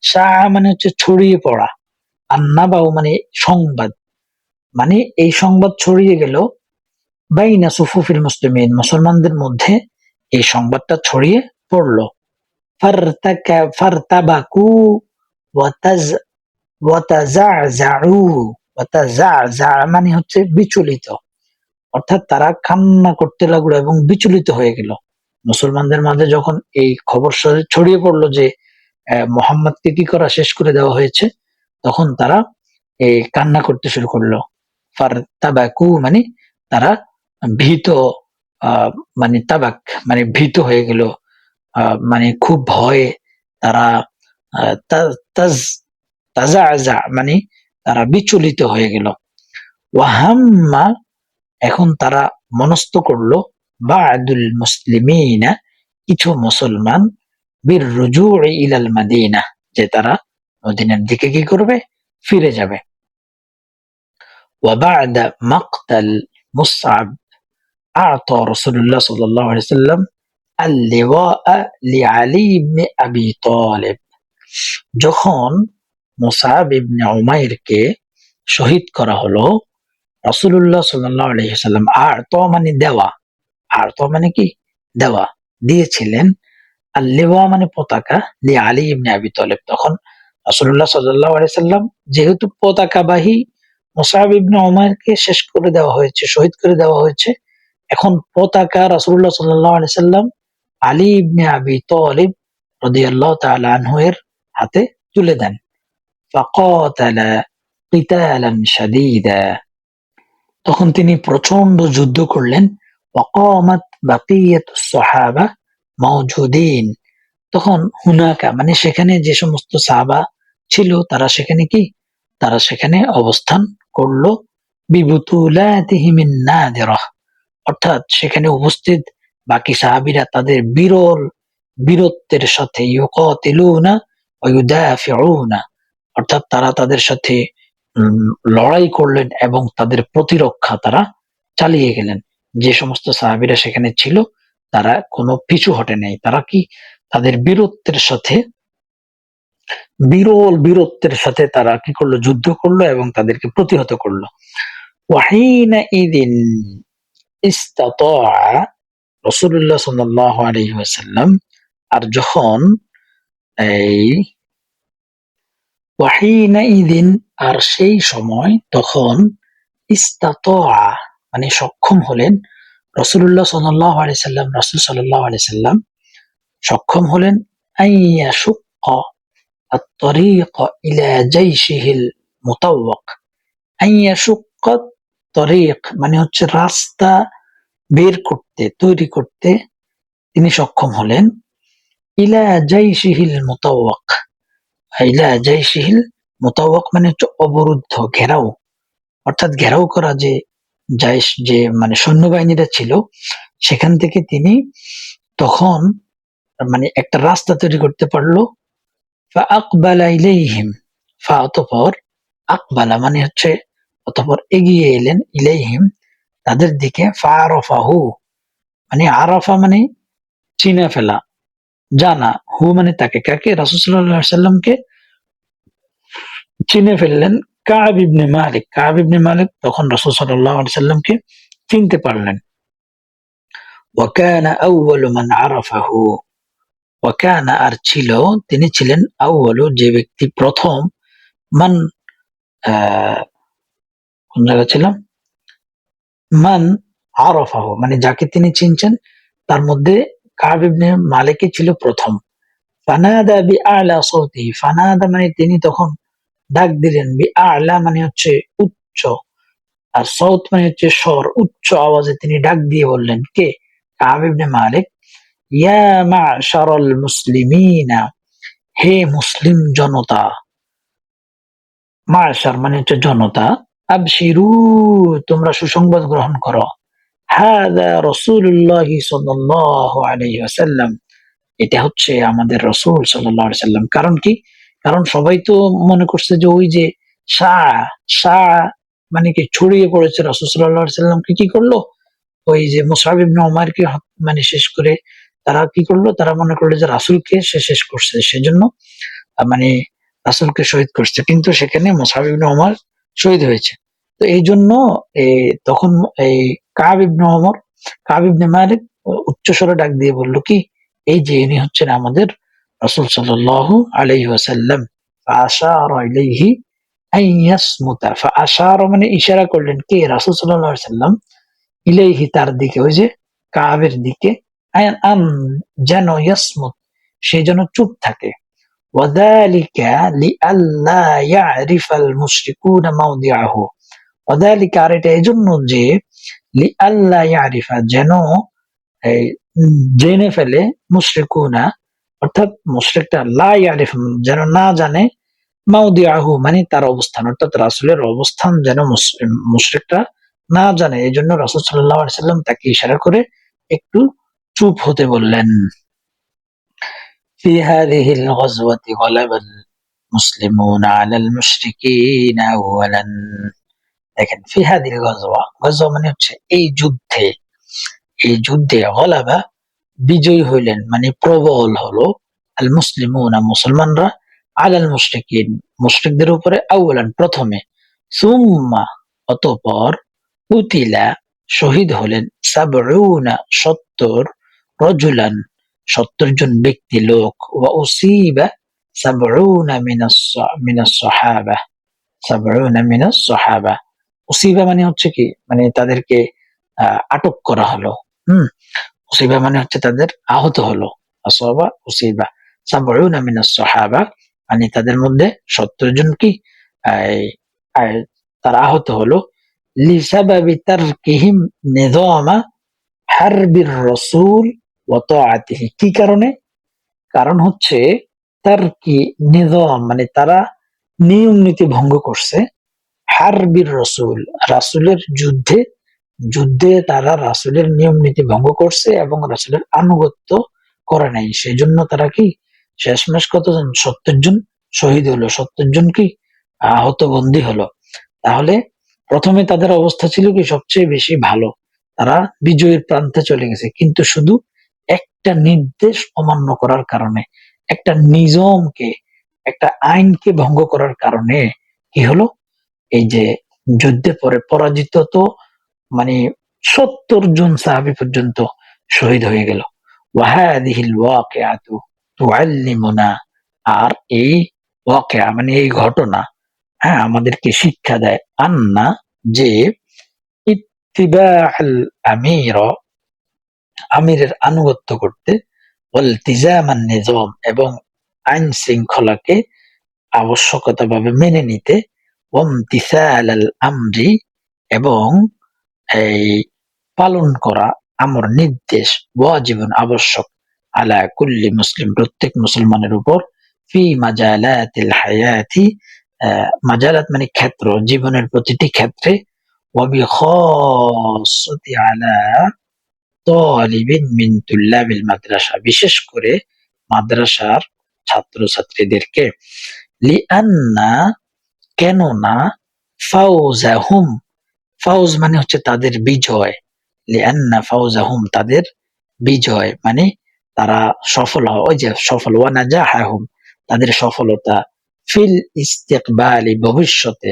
শাআ মানে হচ্ছে ছড়িয়ে পড়া, আন্নাবাউ মানে সংবাদ, মানে এই সংবাদ ছড়িয়ে গেল বাইনা সুফুফিল মুসলিমিন, মুসলমানদের মধ্যে এই সংবাদটা ছড়িয়ে পড়লো। ফারতাবাকু ওয়াতাজ ওয়াতাজাযআউ, ওয়াতাজাযআ মানে হচ্ছে বিচলিত, অর্থাৎ তারা কান্না করতে লাগলো এবং বিচলিত হয়ে গেল। মুসলমানদের মাঝে যখন এই খবর ছড়িয়ে পড়লো যে মোহাম্মদকে কি করা, শেষ করে দেওয়া হয়েছে, তখন তারা এই কান্না করতে শুরু করলো। ফারতাবাকু মানে তারা ভীত, আহ মানে তাবাক মানে ভীত হয়ে গেল, মানে খুব ভয়ে তারা, তাজ তাজাযা মানে তারা বিচলিত হয়ে গেল। ওয়াহাম্মা, এখন তারা মনস্থ করলো, বা'দুল মুসলিমিনা, কিছু মুসলমান, বির রুজুই ইলাল মাদিনা, যে তারা মদিনার দিকে কি করবে? ফিরে যাবে। ওয়া বা'দা মাকতাল মুসআব আ'তা রাসূলুল্লাহ সাল্লাল্লাহু আলাইহি ওয়াসাল্লাম আল-লিওয়া'a লিআলী ইবনে আবি তালিব, যখন মুসআব ইবনে উমাইরকে শহীদ করা হলো, রাসূলুল্লাহ সাল্লাল্লাহু আলাইহি ওয়াসাল্লাম, আ'তা মানে দেওয়া, আ'তা মানে কি? দেওয়া, দিয়েছিলেন, আল-লিওয়া মানে পতাকা, লিআলী ইবনে আবি তালিব, তখন রাসূলুল্লাহ সাল্লাল্লাহু আলাইহি ওয়াসাল্লাম যেহেতু পতাকাবাহী মুসআব ইবনে উমাইরকে শেষ করে দেওয়া হয়েছে, শহীদ করে দেওয়া হয়েছে, এখন পতাকা রাসূলুল্লাহ সাল্লাল্লাহু আলাইহি ওয়াসাল্লাম আলী ইবনে আবি তালিব রাদিয়াল্লাহু তাআলা আনহু এর হাতে তুলে দেন। ফাকাতালা কিতালান শাদীদা, তখন তিনি প্রচন্ড যুদ্ধ করলেন। ওয়াকামাত বাকিয়াতুস সাহাবা মাওজুদিন, তখন হুনাকা মানে সেখানে যে সমস্ত সাহাবা ছিল তারা সেখানে কি, তারা সেখানে অবস্থান করলো। বিবুতুলাতিহিমিন নাদিরাহ, অর্থাৎ সেখানে উপস্থিত বাকি সাহাবীরা তাদের বিরল বীরত্বের সাথে, ইউকাতিলুনা ওয়া ইউদাফিউনা, অর্থাৎ তারা তাদের সাথে লড়াই করলেন এবং তাদের প্রতিরক্ষা তারা চালিয়ে গেলেন। যে সমস্ত সাহাবীরা সেখানে ছিল তারা কোনো পিছু হটে নাই, তারা কি, তাদের বিরল বীরত্বের সাথে তারা কি করলো? যুদ্ধ করলো এবং তাদেরকে প্রতিহত করলো। ওয়াহিনা ইদিন ইস্তাতাআ রাসূলুল্লাহ সাল্লাল্লাহু আলাইহি ওয়াসাল্লাম, আর যখন এই ওয়াহিনা ইদিন, আর সেই সময়, তখন ইস্তাতাআ মানে সক্ষম হলেন, রাসূলুল্লাহ সাল্লাল্লাহু আলাইহি সাল্লাম, রাসূল সাল্লাল্লাহু আলাইহি সাল্লাম সক্ষম হলেন, আইয়াশুক্কা আত-তরীক ইলা জাইশিহিল মুতাওয়াক, আইয়াশুক্কা তরীক মানে হচ্ছে রাস্তা বের করতে, তৈরি করতে তিনি সক্ষম হলেন, ইলা জাইশিহিল মুতাওয়াক, ইলা জাইশিহিল মুতাওয়াক মানে হচ্ছে অবরুদ্ধ, ঘেরাও, অর্থাৎ ঘেরাও করা যে জাইশ, যে মানে সৈন্যবাহিনীরা ছিল, সেখান থেকে তিনি তখন মানে একটা রাস্তা তৈরি করতে পারলো। ফাআকবালা ইলাইহিম, অতঃপর, আকবালা মানে হচ্ছে অতঃপর এগিয়ে এলেন, ইলাইহিম তাদের দিকে, ফাআরাফাহু মানে আরাফা মানে চিনে ফেলা, জানা, হু মানে তাকে, কাকে? রাসূল সাল্লাল্লাহু আলাইহি ওয়াসাল্লামকে চিনে ফেললেন কাব ইবনে মালিক। কাব ইবনে মালিক তখন রাসূল সাল্লাল্লাহু আলাইহি ওয়াসাল্লামকে চিনতে পারলেন। ওয়া কানা আউয়ালু মান আরাফাহু, ওয়া কানা আর ছিল, তিনি ছিলেন আউয়ালু যে ব্যক্তি প্রথম, মান কোন জায়গায় ছিলাম? মান আরাফাহু মানে যাকে তিনি চিনছেন তার মধ্যে কাব ইবনে মালিকই ছিল প্রথম। ফানাদা বিআলা সাওতিহি, ফানাদা মানে তিনি তখন ডাক দিলেন, বিআলা মানে হচ্ছে উচ্চ, আর সাউত মানে হচ্ছে স্বর, উচ্চ আওয়াজে তিনি ডাক দিয়ে বললেন, কে? কাব ইবনে মালিক, ইয়া মা'শারাল মুসলিমিনা, হে মুসলিম জনতা, মা'শার মানে হচ্ছে জনতা, আবশিরু তোমরা সুসংবাদ গ্রহণ করো, হাযা রাসূলুল্লাহি সাল্লাল্লাহু আলাইহি ওয়াসাল্লাম, এটা হচ্ছে আমাদের রাসূল সাল্লাল্লাহু আলাইহি ওয়াসাল্লাম। কারণ কি? কারণ সবাই তো মনে করছে যে ওই যে শাআ, শাআ মানে কি ছড়িয়ে পড়েছে, রাসূল সাল্লাল্লাহু আলাইহি ওয়াসাল্লামকে কি করলো? ওই যে মুসআব ইবনে উমাইরকে মানে শেষ করে তারা কি করলো? তারা মনে করলো যে রাসূলকে সে শেষ করছে। সেজন্য মানে রাসূলকে শহীদ করছে। কিন্তু সেখানে মুসআব ইবনে উমার শহীদ হয়েছে। তো এইজন্য এ তখন এই কাব ইবনে ওমর, কাব ইবনে মালিক উচ্চস্বরে ডাক দিয়ে বলল কি? এই যে ইনি হচ্ছেন আমাদের রাসূল সাল্লাল্লাহু আলাইহি ওয়াসাল্লাম। ফাআশারা ইলাইহি আন ইয়াসমুতা, ফাআশারা মানে ইশারা করলেন, কে? রাসূল সাল্লাল্লাহু আলাইহি ওয়াসাল্লাম, ইলাইহি তার দিকে, ওই যে কাবের দিকে, আন আন যেন ইয়াসমুত সে যেন চুপ থাকে। ওয়াযালিকা লিআল্লা ইয়ারিফাল মুশরিকুনা মাওদিআহু, ওয়াযালিকা আর এটা এজন্য যে লিআল্লা ইয়ারিফা যেন এই জেনে ফেলে, মুশরিকুনা অর্থাৎ মুশরিকটা, লা ইয়ারিফ যেন না জানে, মাওদিআহু মানে তার অবস্থান, অর্থাৎ রাসূলের অবস্থান যেন মুশরিকরা না জানে। এজন্য রাসূল সাল্লাল্লাহু আলাইহি ওয়াসাল্লাম তাকে ইশারা করে একটু চুপ হতে বললেন। ফি হাযিহিল গাজওয়াতি গালাবাল মুসলিমুনা আলাল মুশরিকিনা আওয়ালান, দেখেন ফি হাযিহিল গাজওয়া, গাজওয়া মানে হচ্ছে এই যুদ্ধে, এই যুদ্ধে গলাবা বিজয়ী হইলেন মানে প্রবল হলো, আল মুসলিমুনা মুসলমানরা, আলাল মুশরিকিন মুশরিকদের উপরে, আউয়ালান প্রথমে, সুম্মা অতঃপর, কুতিলা শহীদ হলেন, সাবউনা ৭০, রজুলান ৭০ জন ব্যক্তি লোক, ওয়া উসিবা সাবউনা মিনাস সাহাবা, সাবউনা মিনাস সাহাবা, উসিবা মানে হচ্ছে কি? মানে তাদেরকে আটক করা হলো। হুম, উসিবা মানে হচ্ছে তাদের আহত হলো। আসাবা উসিবা, সাবউনা মিনাস সাহাবা মানে তাদের মধ্যে ৭০ জন কি এই তারা আহত হলো, লিসাবাবি তারকিহিম নিযামা হারবির রাসূল ওয়া তাআতিহি, কি কারণে? কারণ হচ্ছে তারকি নিযাম মানে তারা নিয়ম নীতি ভঙ্গ করছে, হারবির রাসূল রাসূলের যুদ্ধে, যুদ্ধে তারা রাসূলের নিয়ম নীতি ভঙ্গ করছে এবং রাসূলের আনুগত্য করে নাই। সেজন্য তারা কি শেষমেশ কতজন? ৭০ জন শহীদ হলো, ৭০ জন কি আহত বন্দী হলো। তাহলে প্রথমে তাদের অবস্থা ছিল কি? সবচেয়ে বেশি ভালো, তারা বিজয়ের প্রান্তে চলে গেছে, কিন্তু শুধু একটা নির্দেশ অমান্য করার কারণে, একটা নিয়মকে, একটা আইনকে ভঙ্গ করার কারণে কি হলো? এই যে যুদ্ধে পরে পরাজিত তো মানে ৭০ জন সাহাবী পর্যন্ত শহীদ হয়ে গেল। ওয়াহাদিহিল ওয়াকিআতু তুআল্লিমুনা, আর এই ওয়াকিয়া মানে এই ঘটনা, হ্যাঁ, আমাদেরকে শিক্ষা দেয়, আন্না যে, ইত্তিবাআল আমির আমিরের আনুগত্য করতে, ওয়ালতিজামান নিজাম এবং আইন শৃঙ্খলাকে আবশ্যকতাভাবে মেনে নিতে, ওয়ামতিসালাল আমরি এবং এই পালন করা, আমর নির্দেশ, ওয়াজিবুন আবশ্যক, আলা কুল্লি মুসলিম প্রত্যেক মুসলমানের উপর, ফি মাজালাতিল হায়াতি মাজালাত মানে ক্ষেত্র, জীবনের প্রতিটি ক্ষেত্রে, ওয়া বিখাসাতি আলা তালিবিন মিন তুল্লাবিল মাদ্রাসা বিশেষ করে মাদ্রাসার ছাত্রছাত্রীদেরকে, লিআন্না কেননা, ফাউজাহুম ফাউজ মানে হচ্ছে তাদের বিজয়, লিআন্না ফাউজাহুম তাদের বিজয় মানে তারা সফল হয়, ওই যে সফল, ওয়া নাজাহাহুম তাদের সফলতা, ফিল ইস্তিকবালি ভবিষ্যতে।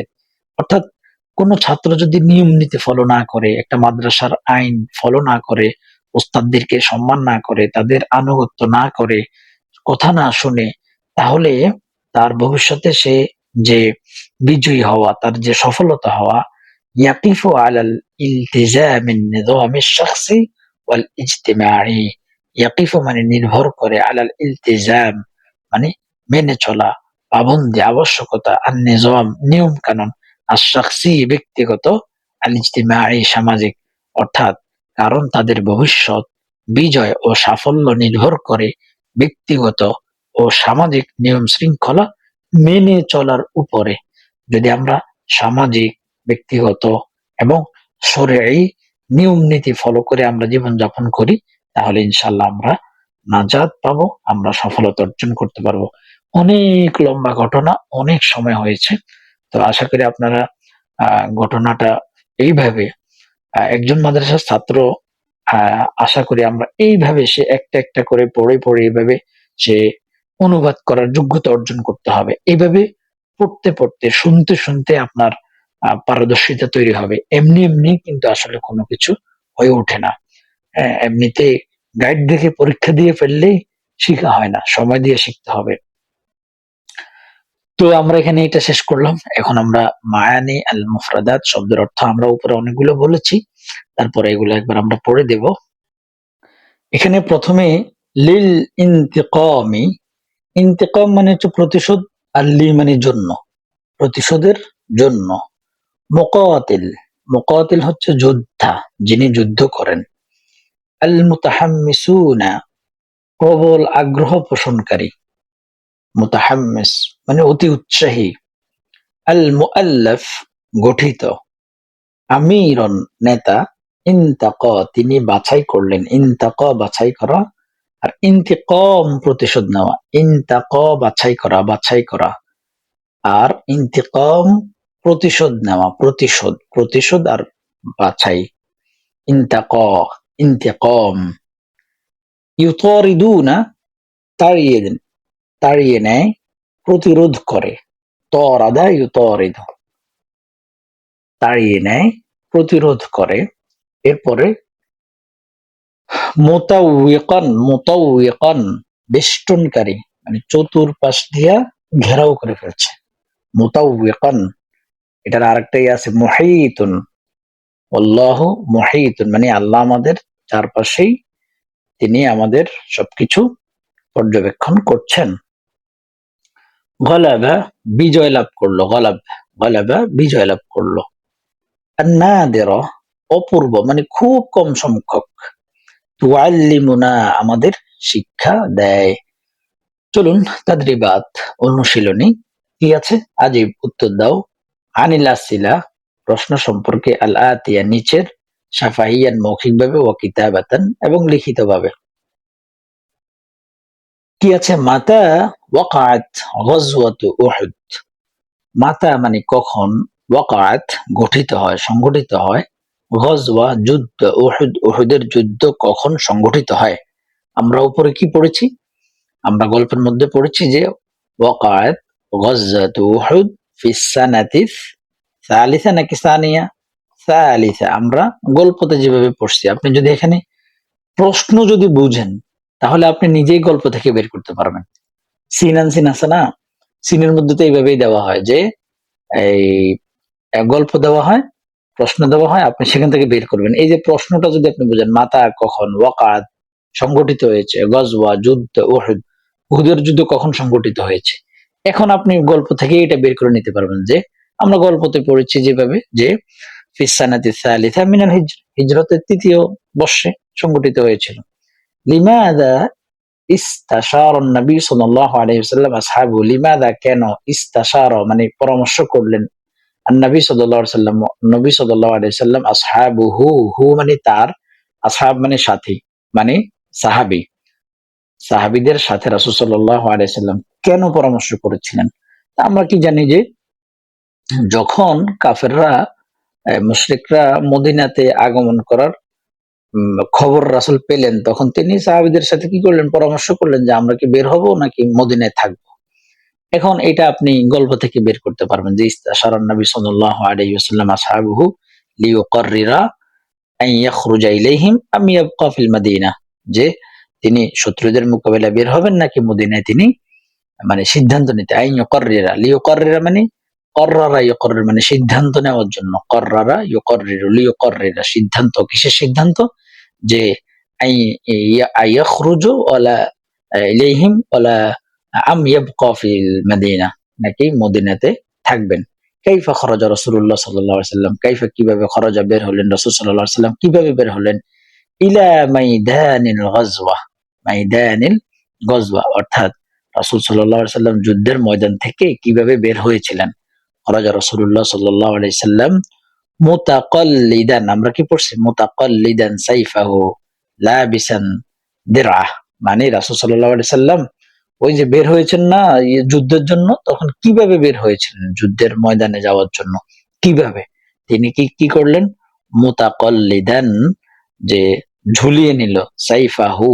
অর্থাৎ কোন ছাত্র যদি নিয়ম নীতি ফলো না করে, একটা মাদ্রাসার আইন ফলো না করে, ওস্তাদদেরকে সম্মান না করে, তাদের আনুগত্য না করে, কথা না শুনে, তাহলে তার ভবিষ্যতে সে যে বিজয়ী হওয়া, তার যে সফলতা হওয়া, ইয়াকিফু আলাল ইলতিজামিন নিজামিশ শাখসি ওয়াল ইজতিমাই। ইয়াকিফু মানে নির্ভর করে, আলাল ইলতিজাম মানে মেনে চলা, পাবন্দি আবশ্যকতা, আর নিজাম নিয়ম কানুন, আর শাখসি ব্যক্তিগত, আল ইজতিমাই সামাজিক। অর্থাৎ কারণ তাদের ভবিষ্যৎ বিজয় ও সাফল্য নির্ভর করে ব্যক্তিগত ও সামাজিক নিয়ম শৃঙ্খলা মেনে চলার উপরে। যদি আমরা সামাজিক, ব্যক্তিগত এবং শরীয়ী নিয়ম নীতি ফলো করে আমরা জীবন যাপন করি, তাহলে ইনশাল্লাহ আমরা নাজাত পাবো, আমরা সফলতা অর্জন করতে পারবো। অনেক লম্বা ঘটনা, অনেক সময় হয়েছে। তো আশা করি আপনারা ঘটনাটা এইভাবে, একজন মাদ্রাসার ছাত্র, আশা করি আমরা এইভাবে, সে একটা একটা করে পড়ে পড়ে এইভাবে সে অনুবাদ করার যোগ্যতা অর্জন করতে হবে। এইভাবে পড়তে পড়তে, শুনতে শুনতে আপনার পারদর্শিতা তৈরি হবে। এমনি এমনি কিন্তু আসলে কোনো কিছু হয়ে ওঠে না। হ্যাঁ, এমনিতে গাইড দেখে পরীক্ষা দিয়ে ফেললেই শিখা হয় না, সময় দিয়ে শিখতে হবে। তো আমরা এখানে এটা শেষ করলাম। এখন আমরা মায়ানি আল মুফরাদাত শব্দের অর্থ আমরা উপরে অনেকগুলো বলেছি, তারপরে এগুলো একবার আমরা পড়ে দেব। এখানে প্রথমে লিল ইন্তিকামি, ইন্তিকাম মানে হচ্ছে প্রতিশোধ, আর লি মানে জন্য, প্রতিশোধের জন্য। মুকাতিল, মুকাতিল হচ্ছে যোদ্ধা, যিনি যুদ্ধ করেন। আল মুতাহাম্মিসুনা প্রবল আগ্রহ পোষণকারী, মুতাহাম্মিস মানে অতি উৎসাহী। আল মুআল্লাফ গঠিত। আমিরন নেতা। ইনতাকা তিনি বাছাই করলেন, ইনতাকা বাছাই করা, আর ইন্তিকাম প্রতিশোধ নেওয়া, ইনতাকা বাছাই করা, বাছাই করা, আর ইন্তিকাম প্রতিশোধ নেওয়া, প্রতিশোধ, প্রতিশোধ আর বাছাই। ইনতাকা, ইন্তিকাম। ইউতারিদুনা তাড়িয়ে দেন, তাড়িয়ে নেয়, প্রতিরোধ করে। তরাদা ইউতারিদু তাড়িয়ে নেয়, প্রতিরোধ করে। এরপরে মুতাউইকান, মুতাউইকান বেষ্টনকারী, মানে চতুর্পাশ দিয়া ঘেরাও করে ফেলছে। মুতাউইকান, এটার আরেকটাই আছে মুহিতুন, আল্লাহু মুহিতুন মানে আল্লাহ আমাদের চারপাশেই, তিনি আমাদের সবকিছু পর্যবেক্ষণ করছেন। গলাবা বিজয় লাভ করলো, গলাব, গলাবা বিজয় লাভ করলো। আর নাদিরা অপূর্ব মানে খুব কম সংখ্যক। তুআল্লিমুনা আমাদের শিক্ষা দেয়। চলুন তাদরিবাত অনুশীলনী কি আছে, আজিব উত্তর দাও। আনিল আসিলা প্রশ্ন সম্পর্কে, আল আতিয়া নিচের, শাফাহিয়ান মৌখিকভাবে, ও কিতাবাতান এবং লিখিতভাবে। কি আছে, মাতা ওয়াকাত গজওয়াতু উহুদ, মাতা মানে কখন, ওয়াকাত গঠিত হয়, সংগঠিত হয়, গজওয়া যুদ্ধ, উহুদ উহুদের যুদ্ধ কখন সংগঠিত হয়। আমরা উপরে কি পড়েছি, আমরা গল্পের মধ্যে পড়েছি যে ওয়াকাত গজওয়াতু উহুদ ফিস সানাতিস সালিসা নাকি সানিয়া, সালিসা। আমরা গল্পতে যেভাবে পড়ছি, আপনি যদি এখানে প্রশ্ন যদি বুঝেন, তাহলে আপনি নিজেই গল্প থেকে বের করতে পারবেন। সিন আন সিন আছে না, সিনের মধ্যে তো এইভাবেই দেওয়া হয় যে এই গল্প দেওয়া হয়, প্রশ্ন দেওয়া হয়, আপনি সেখান থেকে বের করবেন। এই যে প্রশ্নটা যদি আপনি বুঝেন, মাতা কখন, ওয়াকাত সংগঠিত হয়েছে, গজওয়া যুদ্ধ, উহুদ উহুদের যুদ্ধ কখন সংগঠিত হয়েছে, এখন আপনি গল্প থেকে এটা বের করে নিতে পারবেন যে আমরা গল্পতে পড়েছি যেভাবে যে ফিসানাতি সালিসা মিনাল হিজর, হিজরতের তৃতীয় বর্ষে সংগঠিত হয়েছিল। লিমাদা ইস্তাশারা নবী সাল্লাল্লাহু আলাইহি ওয়াসাল্লাম আসহাবু, লিমাদা কেন, ইস্তাশারা মানে পরামর্শ করলেন, নবী সাল্লাল্লাহু আলাইহি ওয়াসাল্লাম নবী সাল্লাল্লাহু আলাইহি ওয়াসাল্লাম, আসহাবুহু হু মানে তার, আসহাব মানে সাথী, মানে সাহাবী, সাহাবীদের সাথে রাসূল সাল্লাল্লাহু আলাইহি ওয়াসাল্লাম কেন পরামর্শ করেছিলেন। আমরা কি জানি যে যখন কাফেররা, মুশরিকরা মদিনাতে আগমন করার খবর রাসূল পেলেন, তখন তিনি সাহাবীদের সাথে কি করলেন? পরামর্শ করলেন যে আমরা কি বের হব নাকি মদিনায় থাকবো? এখন এটা আপনি গল্প থেকে বের করতে পারবেন যে ইস্তাশারান নবী সাল্লাল্লাহু আলাইহি ওয়াসাল্লাম আসহাবুহু লিইউকাররিরা আন ইয়াখরুজা ইলাইহিম আম ইয়াবকা ফিল মাদিনা, যে তিনি শত্রুদের মোকাবিলায় বের হবেন নাকি মদিনায় তিনি মানে সিদ্ধান্ত নিতে। আইন ইউকাররিরা, লিইউকাররিরা মানে কর্রারা ইউকাররির মানে সিদ্ধান্ত নেওয়ার জন্য। কর্রারা ইউকাররিরু লিইউকাররিরা, সিদ্ধান্ত, কিসের সিদ্ধান্ত? যে আই ইয়াখরুজু ওয়ালা ইলাইহিম ওয়ালা আম ইয়াবকা ফিল মাদিনা, নাকি মদিনাতে থাকবেন। কাইফা খরাজা রাসূলুল্লাহ সাল্লাল্লাহু আলাইহি ওয়াসাল্লাম, কাইফা কিভাবে খরাজা বের হলেন রাসূল সাল্লাল্লাহু আলাইহি ওয়াসাল্লাম, কিভাবে বের হলেন? ইলা মাইদানিল গাজওয়া, মাইদানিল গজওয়া অর্থাৎ রাসূল সাল্লাল্লাহু আলাইহি ওয়াসাল্লাম যুদ্ধের ময়দান থেকে কিভাবে বের হয়েছিলেন। খরাজা রাসূলুল্লাহ সাল্লাল্লাহু আলাইহি ওয়াসাল্লাম মুতাকাল্লিদান, আমরা কি পড়ছি? মুতাকাল্লিদান সাইফাহু লাবিসান দিরআহ, মানে রাসূল সাল্লাল্লাহু আলাইহি ওয়াসাল্লাম ওই যে বের হয়েছেন না যুদ্ধের জন্য, তখন কিভাবে বের হয়েছিলেন যুদ্ধের ময়দানে যাওয়ার জন্য? কিভাবে? তিনি কি কি করলেন? মুতাকাল্লিদান, যে ঝুলিয়ে নিল, সাইফাহু,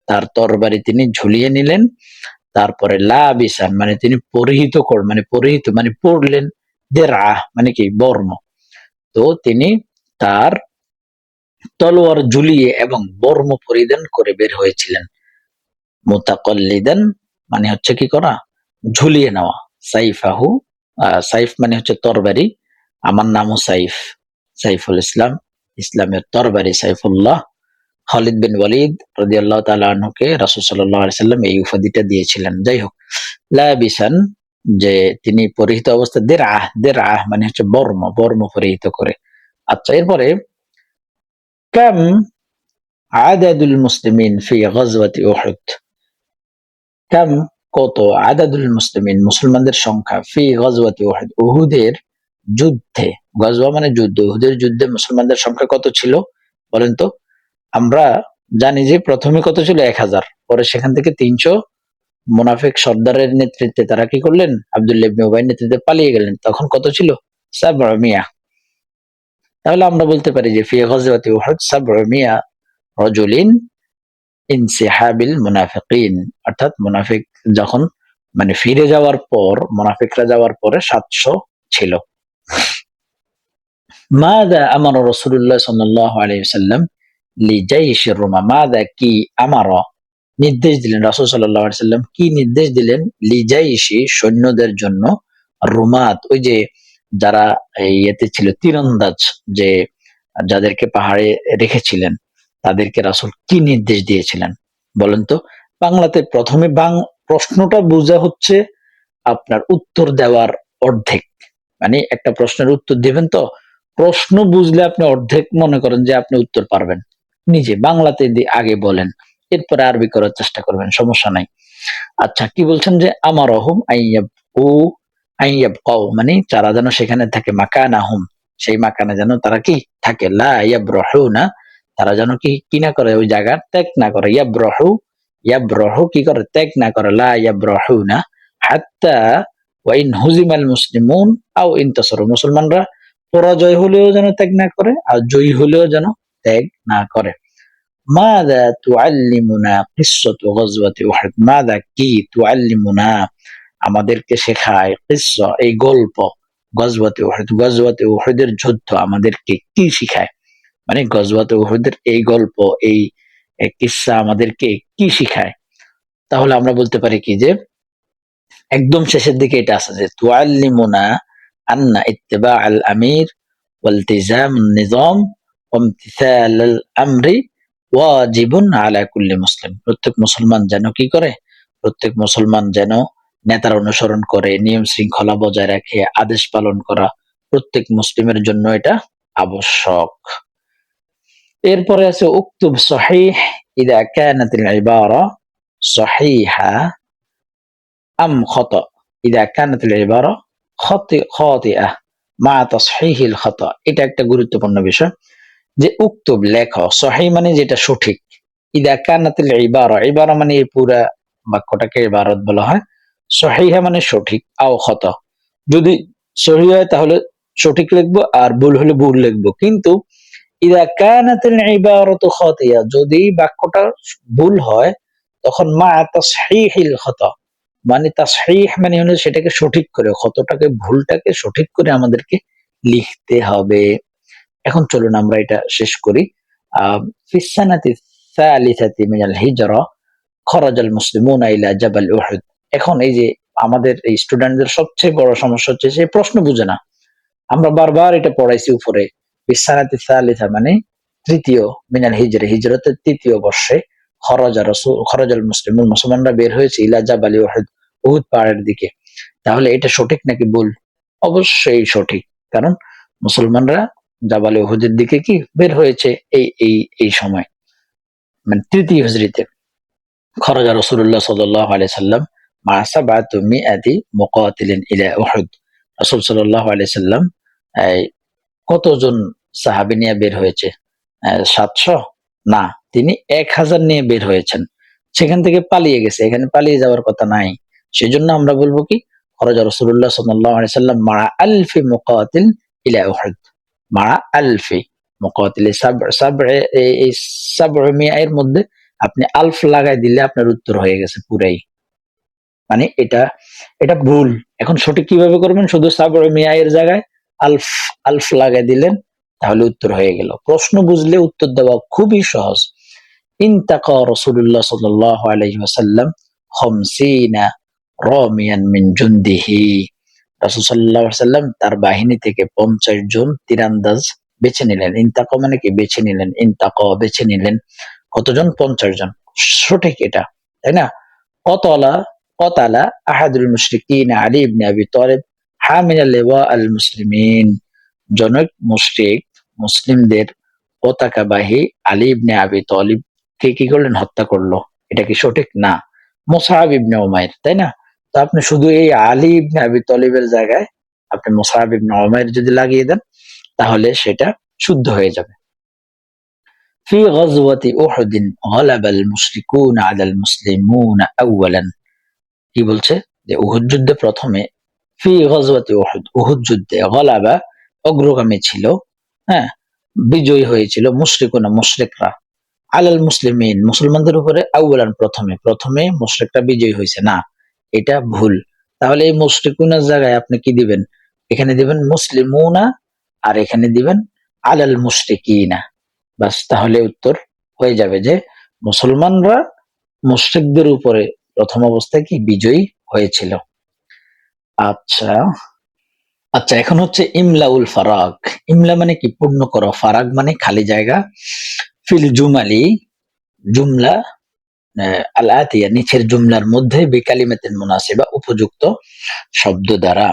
তার তরবারি তিনি ঝুলিয়ে নিলেন। তারপরে লাবিসান মানে তিনি পরিহিত মানে পরিহিত মানে পরলেন, দিরআহ মানে কি? বর্ম। তো তিনি তার তলোয়ার ঝুলিয়ে এবং বর্ম পরিধান করে বের হয়েছিলেন। মুতাকাল্লিদান মানে হচ্ছে কি করা? ঝুলিয়ে নেওয়া। সাইফাহু, সাইফ মানে হচ্ছে তরবারি। আমার নামও সাইফ, সাইফুল ইসলাম, ইসলামের তরবারি সাইফুল্লাহ। খালিদ বিন ওয়ালিদ রাদিয়াল্লাহু তাআলা আনহুকে রাসূল সাল্লাল্লাহু আলাইহি সাল্লাম এই উপাধিটা দিয়েছিলেন। যাই হোক, লাবিসান যে তিনি পরিহিত অবস্থা, দিরআহ, দিরআহ মানে হচ্ছে বর্ম, বর্ম পরিহিত করে। আচ্ছা, এরপরে কাম আদাদুল মুসলিমিন ফি গাজওয়াতি উহুদ, কাম কত, আদাদুল মুসলিমিন মুসলমানদের সংখ্যা, ফি গাজওয়াতি উহুদ উহুদের যুদ্ধে, গাজওয়া মানে যুদ্ধ, উহুদের যুদ্ধে মুসলমানদের সংখ্যা কত ছিল বলেন তো? আমরা জানি যে প্রথমে কত ছিল? 1000, পরে সেখান থেকে 300 মুনাফিক সর্দারের নেতৃত্বে তারা কি করলেন? আব্দুল্লাহ ইবনে উবাইয়ের নেতৃত্বে পালিয়ে গেলেন। তখন কত ছিল? 700। তাহলে আমরা বলতে পারি যে ফি গাজওয়াতি উহুদ 700 রাজুলিন ইনসিহাবিল মুনাফিকিন, অর্থাৎ মুনাফিক যখন মানে ফিরে যাওয়ার পর, মুনাফিকরা যাওয়ার পরে 700 ছিল। মাযা আমারা রাসূলুল্লাহ সাল্লাল্লাহু আলাইহি ওয়াসাল্লাম লিজাইশির রুমা, মাযা কি, আমারা নির্দেশ দিলেন রাসূল সাল্লাল্লাহু আলাইহি ওয়াসাল্লাম, কি নির্দেশ দিলেন? লিজাইশি সৈন্যদের জন্য, রুমাত ওই যে যারা ইয়েতে ছিল তীরন্দাজ, যে যাদেরকে পাহাড়ে রেখেছিলেন, তাদেরকে রাসূল কি নির্দেশ দিয়েছিলেন বলেন তো? বাংলাতে প্রথমে প্রশ্নটা বোঝা হচ্ছে আপনার উত্তর দেওয়ার অর্ধেক, মানে একটা প্রশ্নের উত্তর দিবেন তো প্রশ্ন বুঝলে আপনি অর্ধেক মনে করেন যে আপনি উত্তর পারবেন। নিজে বাংলাতে আগে বলেন, এরপরে আরবি করার চেষ্টা করবেন, সমস্যা নাই। আচ্ছা, কি বলছেন? যে আমারহুম আইয়াবকাউ মানে তারা যেন সেখানে থাকে, মাকানাহুম সেই মাকানে যেন তারা কি থাকে, লা ইয়াবরাহুনা তারা যেন কি কি না করে, ওই জায়গা ত্যাগ না করে। ইয়াবরাহু কি করে? ত্যাগ না করে। লা ইয়াবরাহুনা হাত্তা ওয়া ইন হুজিমাল মুসলিমুন আও ইনতাসারু, মুসলমানরা পরাজয় হলেও যেন ত্যাগ না করে, আর জয়ী হলেও যেন ত্যাগ না করে। মাযা তুআল্লিমুনা কিসসাতু গাজওয়াতি উহুদ, মাযা কি, তুআল্লিমুনা আমাদেরকে শেখায়, কিসসা এই গল্প, গাজওয়াতি উহুদ, গাজওয়াতি উহুদের যুদ্ধ আমাদেরকে কি শিখায়, মানে গাজওয়াতি উহুদের এই গল্প, এই কিসসা আমাদেরকে কি শিখায়? তাহলে আমরা বলতে পারি কি যে একদম শেষের দিকে এটা আছে যে তুআল্লিমুনা আন্না ইত্তিবা আল আমির ওয়ালতিজাম নিজাম ওয়ামতিসাল আল আমরি ওয়াজিবুন আলা কুল্লি মুসলিম, প্রত্যেক মুসলমান যেন কি করে? প্রত্যেক মুসলমান যেন নেতার অনুসরণ করে, নিয়ম শৃঙ্খলা বজায় রাখে, আদেশ পালন করা প্রত্যেক মুসলিমের জন্য এটা আবশ্যক। এরপরে আছে উক্তুব সহিহ ইদা কানাতিল ইবারা সহিহা আম খাতা, ইদা কানাতিল ইবারা খাতিআ মা তাসহিহিল খাতা, এটা একটা গুরুত্বপূর্ণ বিষয়। যে উক্তুব লেখ, সহিহ মানে যেটা সঠিক, ইদা কানাতিল ইবারা, ইবারা মানে এই পুরা বাক্যটাকে ইবারত বলা হয়, সহিহা মানে সঠিক, আও খাতা যদি সহিহ হয় তাহলে সঠিক লিখবো, আর ভুল হলে ভুল লিখবো। কিন্তু ইযা কানাতিল ইবারাতু খাতিয়া, যদি বাক্যটা ভুল হয় তখন মা তাসহিহিল খাতা, মানে তাসহিহ মানে হলো সেটাকে সঠিক করে, ক্ষতটাকে ভুলটাকে সঠিক করে আমাদেরকে লিখতে হবে। এখন চলুন আমরা এটা শেষ করি। ফিস সানাতি সালিসাতি মিনাল হিজরা খরাজাল মুসলিমুনা ইলা জাবাল উহুদ। এখন এই যে আমাদের এই স্টুডেন্টদের সবচেয়ে বড় সমস্যা হচ্ছে সে প্রশ্ন বুঝে না। আমরা বারবার এটা পড়াইছি উপরে, বিসানাতি সালিসা মানে তৃতীয়, মিনাল হিজরা হিজরতের তৃতীয় বর্ষে খরাজাল মুসলিমুন মুসলমানরা বের হয়েছে ইলা জাবাল উহুদ উহুদ পাহাড়ের দিকে। তাহলে এটা সঠিক নাকি ভুল? অবশ্যই সঠিক। কারণ মুসলমানরা জাবালে উহুদের দিকে কি বের হয়েছে এই সময়, মানে তৃতীয় হিজরিতে। খরাজা রাসূলুল্লাহ সাল্লাল্লাহু আলাইহি সাল্লাম মা সাবআতু মিআতি মুকাতিলিন ইলা উহুদ। রাসূল সাল্লাল্লাহু আলাইহি সাল্লাম এই কতজন সাহাবী নিয়ে বের হয়েছে? ৭০০? না, তিনি ১,০০০ নিয়ে বের হয়েছেন। সেখান থেকে পালিয়ে গেছে। এখানে পালিয়ে যাওয়ার কথা নাই। সেজন্য আমরা বলব কি, খরাজা রাসূলুল্লাহ সাল্লাল্লাহু আলাইহি সাল্লাম মা'a আলফি মুকাতিল ইলা উহুদ। মা'a আলফি মুকাতিল, এই ৭০০ এর মধ্যে আপনি আলফ লাগাই দিলে আপনার উত্তর হয়ে গেছে পুরাই। মানে এটা ভুল। এখন সঠিক কিভাবে করবেন? শুধু ৭০০ এর জায়গায় আলফ আলফ লাগাই দিলেন, তাহলে উত্তর হয়ে গেল। প্রশ্ন বুঝলে উত্তর দেওয়া খুবই সহজ। ইনতাকা রাসূলুল্লাহ সাল্লাল্লাহু আলাইহি ওয়াসাল্লাম ৫০ রামিয়ান মিন জুনদিহি। রাসূল সাল্লাল্লাহু আলাইহি ওয়াসাল্লাম তার বাহিনী থেকে ৫০ জন তীরন্দাজ বেছে নিলেন। ইনতাকা মানে কি? বেছে নিলেন। ইনতাকা বেছে নিলেন। কতজন? ৫০ জন। সঠিক এটা, তাই না? قتل قتل أحد المشركين علي بن أبي طالب حامل لواء المسلمين। জনক মুশরিক মুসলিমদের পতাকাবাহী আলী ইবনে আবি তালিব কে কি করলেন? হত্যা করলো। এটা কি সঠিক? না, মুসআব ইবনে উমাইর, তাই না? তো আপনি শুধু এই আলী ইবনে আবি তালিবের জায়গায় আপনি মুসআব ইবনে উমাইর যদি লাগিয়ে দেন, তাহলে সেটা শুদ্ধ হয়ে যাবে। في غزوة أحد غلب المشركون على المسلمون أولا। কি বলছে? যে উহুদ যুদ্ধে প্রথমে, ফি গজওয়াতি উহুদ, উহুদ যুদ্ধে, গলাবা অগ্রগামী ছিল, হ্যাঁ, বিজয়ী হয়েছিল মুশরিকুনা মুশরিকরা, আলাল মুসলিমিন মুসলমানদের উপরে, আউয়ালান প্রথমে, প্রথমে মুশরিকরা বিজয়ী হয়েছে। না, এটা ভুল। তাহলে এই মুশরিকুনার জায়গায় আপনি কি দিবেন? এখানে দিবেন মুসলিমুনা, আর এখানে দিবেন আলাল মুশরিকিনা। বাস, তাহলে উত্তর হয়ে যাবে যে মুসলমানরা মুশরিকদের উপরে প্রথম অবস্থায় কি বিজয়ী হয়েছিল। আচ্ছা আচ্ছা, এখন হচ্ছে ইমলাউল ফারাগ। ইমলা মানে কি? পূর্ণ করো। ফারাগ মানে খালি জায়গা। ফিল জুমালি, জুমলা আল আতিয়া নিচের জুমলার মধ্যে, বিকালিমাতিন মুনাসিবা উপযুক্ত শব্দ দ্বারা।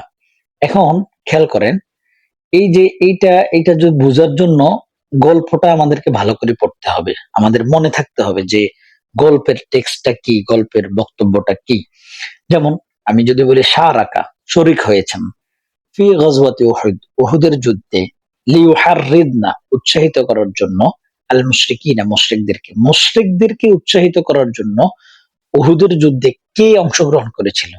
এখন খেয়াল করেন, এই যে এইটা যদি বোঝার জন্য গল্পটা আমাদেরকে ভালো করে পড়তে হবে, আমাদের মনে থাকতে হবে যে গল্পের টেক্সটটা কি, গল্পের বক্তব্যটা কি। যেমন আমি যদি বলি শারাকা, শরিক হয়েছেন, ফি গজওয়াতি উহুদ, উহুদের যুদ্ধে, লিইউহাররিদনা উৎসাহিত করার জন্য, আল মুশরিকিনা মুশরিকদেরকে উৎসাহিত করার জন্য উহুদের যুদ্ধে কে অংশগ্রহণ করেছিল?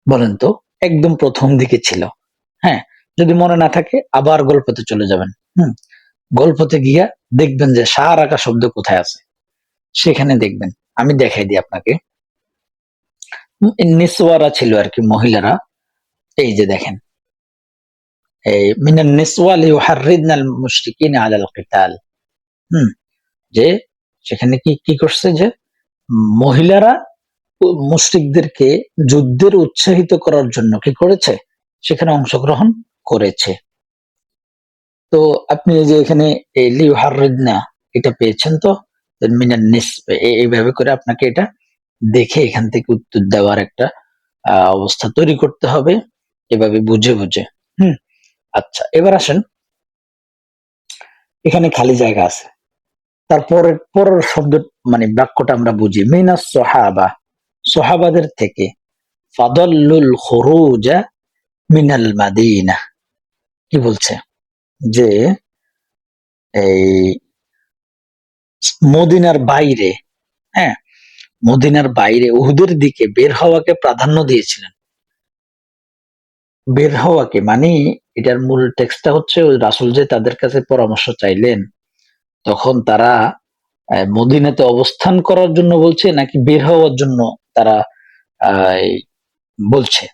বলেন তো। একদম প্রথম দিকে ছিল। হ্যাঁ, যদি মনে না থাকে আবার গল্পতে চলে যাবেন। গল্পতে গিয়া দেখবেন যে শারাকা শব্দ কোথায় আছে, সেখানে দেখবেন। আমি দেখাই দিই আপনাকে। নিসওয়ারা ছিল আর কি, মহিলারা। এই যে দেখেন, এই মিনান নিসওয়া লিইউহাররিদনাল মুশরিকিনা আলাল কিতাল। হুম যে সেখানে কি কি করছে? যে মহিলারা মুশরিকদেরকে যুদ্ধের উৎসাহিত করার জন্য কি করেছে? সেখানে অংশগ্রহণ করেছে। তো আপনি এই যে এখানে এই লিইউহাররিদনা এটা পেয়েছেন তো, মিনান নিস, এইভাবে করে আপনাকে এটা দেখে এখান থেকে উত্তর দেওয়ার একটা অবস্থা তৈরি করতে হবে, এভাবে বুঝে বুঝে। আচ্ছা, এবার আসেন, এখানে খালি জায়গা আছে, তারপরে পরের শব্দ মানে বাক্যটা আমরা বুঝি। মিনাস সাহাবা, সাহাবাদের থেকে, ফাদাল্লুল খুরুজা মিনাল মাদিনা। কি বলছে? যে এই মদিনার বাইরে, হ্যাঁ, মদিনার বাইরে উহুদের দিকে বের হওয়াকে প্রাধান্য দিয়েছিলেন। বের হওয়াকে, মানে এটার মূল টেক্সটটা হচ্ছে ওই রাসূল যে তাদের কাছে পরামর্শ চাইলেন, তখন তারা মদিনাতে অবস্থান করার জন্য বলছে নাকি বের হওয়ার জন্য তারা আহ, বলছে।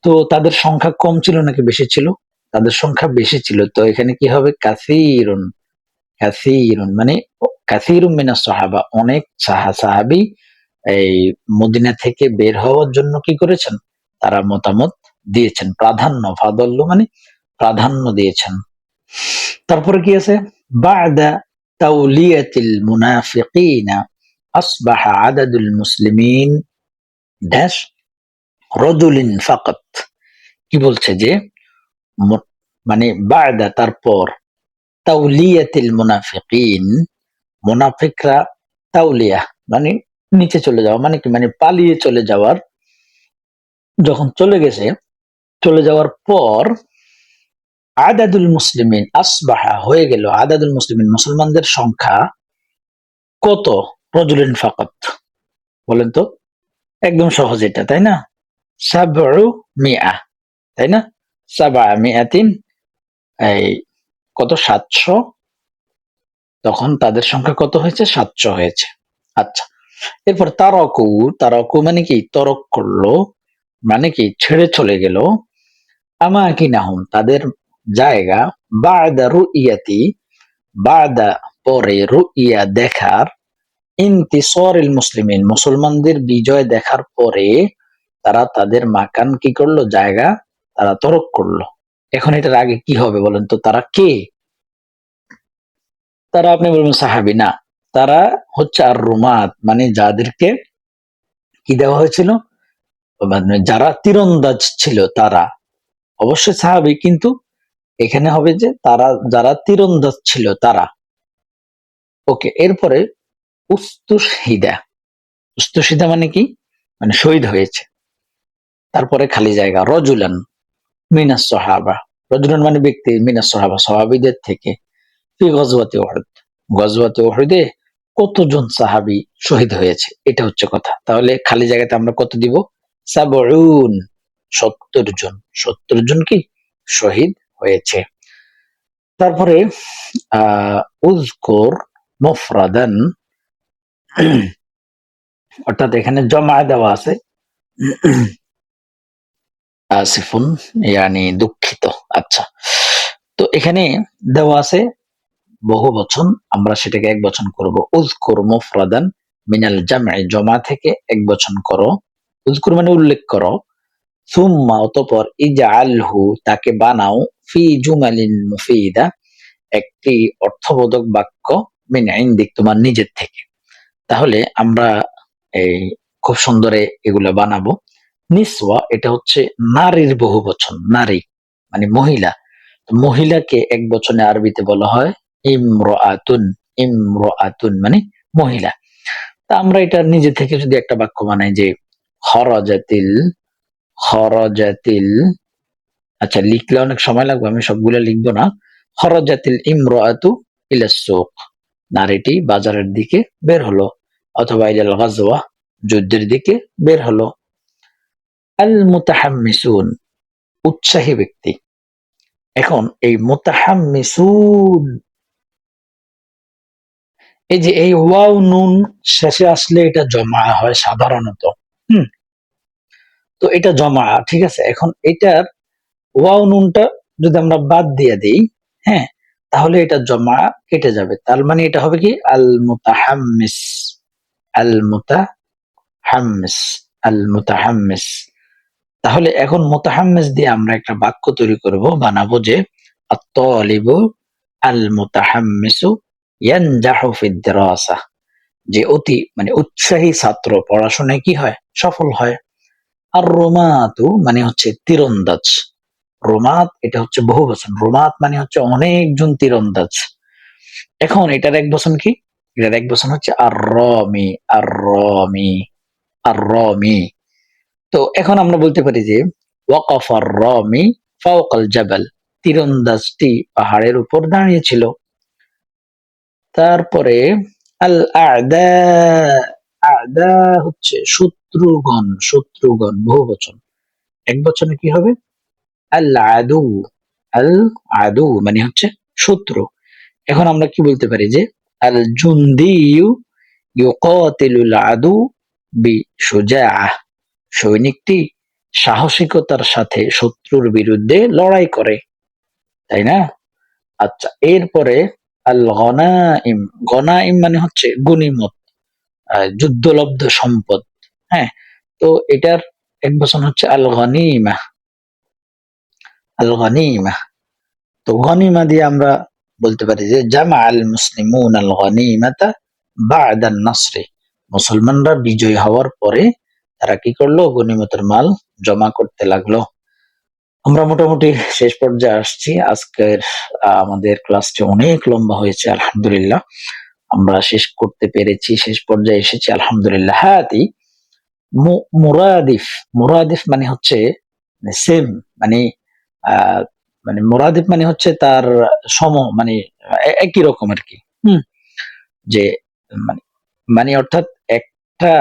তো তাদের সংখ্যা কম ছিল নাকি বেশি ছিল? তাদের সংখ্যা বেশি ছিল, তো এখানে কি হবে? কাসীরুন। কাসীরুন মানে কাসীরুম মিনাস সাহাবা, অনেক সাহাবী এই মদিনা থেকে বের হওয়ার জন্য কি করেছেন? তারা মতামত দিয়েছেন, প্রাধান্য, ফাদল্লু মানে প্রাধান্য দিয়েছেন। তারপরে কি আছে? বা'দা তাওলিয়াতিল মুনাফিকিনা আসবাহা আদাদুল মুসলিমিন ড্যাশ রজুলিন ফাকাত। কি বলছে যে মানে বা'দা তারপর, তাওলিয়াতিল মুনাফিকিন মুনাফিকরা, তাওলিয়া মানে নিচে চলে যাওয়া, মানে কি? মানে পালিয়ে চলে যাওয়ার, যখন চলে গেছে, চলে যাওয়ার পর আদাদুল মুসলিমিন আসবাহা হয়ে গেল, আদাদুল মুসলিমিন মুসলমানদের সংখ্যা কত? রজুলিন ফাকাত, বলেন তো? একদম সহজ এটা, তাই না? সাবউ মিআ, তাই না? সাবা মিআতিন, এই কত? 700। তখন তাদের সংখ্যা কত হয়েছে? 700 হয়েছে। আচ্ছা, এরপর তারাকু, তারাকু মানে কি? তরক করলো, মানে কি? ছেড়ে চলে গেল। আমাকিনাহুম তাদের জায়গা, বাদা রুইয়াতি, বাদা পরে, রুইয়া দেখার, ইনতিসরিল মুসলিমিন মুসলমানদের বিজয় দেখার পরে তারা তাদের মাকান কি করলো? জায়গা তারা তরক করলো। এখন এটার আগে কি হবে বলেন তো? তারা কে? তারা, আপনি বলবেন সাহাবী না, তারা হচ্ছে আর রুমাত, মানে যাদেরকে কি দেওয়া হয়েছিল, মানে যারা তীরন্দাজ ছিল তারা। অবশ্যই সাহাবী, কিন্তু এখানে হবে যে তারা যারা তীরন্দাজ ছিল তারা। ওকে, এরপরে উস্তুশহিদা। উস্তুশহিদা মানে কি? মানে শহীদ হয়েছে। তারপরে খালি জায়গা, রজুলান মিনাস সাহাবা। রজুলান মানে ব্যক্তি, মিনাস সাহাবা সাহাবীদের থেকে। ফি গজওয়াতি উহুদ, গজওয়াতি উহুদে কতজন সাহাবী শহীদ হয়েছে, এটা হচ্ছে কথা। তাহলে খালি জায়গাতে আমরা কত দিব? সাবউন, 70 জন। 70 জন কি শহীদ হয়েছে। তারপরে উযকুর মুফরাদান, অর্থাৎ এখানে জমা দেওয়া আছে, আসিফুন ইয়ানি দুঃখিত। আচ্ছা, তো এখানে দেওয়া আছে বহু বচন, আমরা সেটাকে এক বচন করব। উযকুর মুফরাদান মিনাল জাম'i, জমা থেকে এক বচন করো। উযকুর মানে উল্লেখ করো। সুম্মা অতঃপর, ইজআলহু তাকে বানাও, ফি জুমালিন মুফিদা একটি অর্থবোধক বাক্য, মিন ইনদিক তোমার নিজের থেকে। তাহলে আমরা এই খুব সুন্দরে এগুলা বানাবো। নিসওয়া এটা হচ্ছে নারীর বহু বচন, নারী মানে মহিলা। তো মহিলাকে এক বচনে আরবিতে বলা হয় ইমরাআতুন। ইমরাআতুন মানে মহিলা। তা আমরা এটা নিজে থেকে যদি একটা বাক্য বানাই যে খরাজাতিল, খরাজাতিল, আচ্ছা লিখলে অনেক সময় লাগবে, আমি সবগুলো লিখবো না। খরাজাতিল ইমরাআতু ইলাস সুক, নারীটি বাজারের দিকে বের হলো, অথবা ইলাল গাজওয়া, যুদ্ধের দিকে বের হলো। আল মুতাহাম্মিসুন উৎসাহী ব্যক্তি। এখন এই মুতাহাম্মিসুন, এই যে এই ওয়াও নুন শেষে আসলে এটা জমা হয় সাধারণত। হুম, তো এটা জমা, ঠিক আছে। এখন এটার ওয়াও নুনটা যদি আমরা বাদ দিয়ে দিই, হ্যাঁ, তাহলে এটা জমা কেটে যাবে। তার মানে এটা হবে কি? আল মুতাহাম্মিস, আল মুতাহাম্মিস, আল মুতাহাম্মিস। তাহলে এখন মুতাহাম্মিস দিয়ে আমরা একটা বাক্য তৈরি করব, বানাবো যে আত-তালিবু আল মুতাহাম্মিসু ইয়ানজাহু ফিদ দিরাসা, যে অতি মানে উৎসাহী ছাত্র পড়াশোনায় কি হয়? সফল হয়। আর রোমাতু মানে হচ্ছে তীরন্দাজ। রোমাত এটা হচ্ছে বহুবচন, রোমাত মানে হচ্ছে অনেকজন তীরন্দাজ। এখন এটার এক বচন কি? এটার এক বচন হচ্ছে আর রমি, আর রমি, আর রমি। তো এখন আমরা বলতে পারি যে ওয়াকাফার রমি ফাওকাল জাবাল, তীরন্দাজটি পাহাড়ের উপর দাঁড়িয়েছিল। তারপরে আল আ'দা, আ'দা হচ্ছে শত্রুগণ, শত্রুগণ বহুবচন। এক বচনে কি হবে? আল আদু, আল আদু মানে হচ্ছে শত্রু। এখন আমরা কি বলতে পারি যে আল জুন্দিয়ু ইউকাতিলুল আদু বিশুজাআহ, সৈনিকটি সাহসিকতার সাথে শত্রুর বিরুদ্ধে লড়াই করে, তাই না? আচ্ছা, এরপরে আল গনাইম, গনাইম মানে হচ্ছে গনিমত, যুদ্ধলব্ধ সম্পদ। হ্যাঁ, তো এটার এক বচন হচ্ছে আল গনিমা, আল গনিমা। তো গনিমা দিয়ে আমরা বলতে পারি যে জামা আল মুসলিমুন আল গনিমাতা বা'দা নাসরি, মুসলমানরা বিজয় হওয়ার পরে তারা কি করলো, গনিমতের মাল জমা করতে লাগলো। আমরা মোটামুটি শেষ পর্যায়ে আসছি। আজকের আমাদের ক্লাসটি অনেক লম্বা হয়েছে, আলহামদুলিল্লাহ আমরা শেষ করতে পেরেছি, শেষ পর্যায়ে এসেছি আলহামদুলিল্লাহ। হাতি মুরাদিফ, মুরাদিফ মানে হচ্ছে সেম, মানে আহ মানে মুরাদিফ মানে হচ্ছে তার সম, মানে একই রকম আর কি। হুম, যে মানে মানে অর্থাৎ একটা,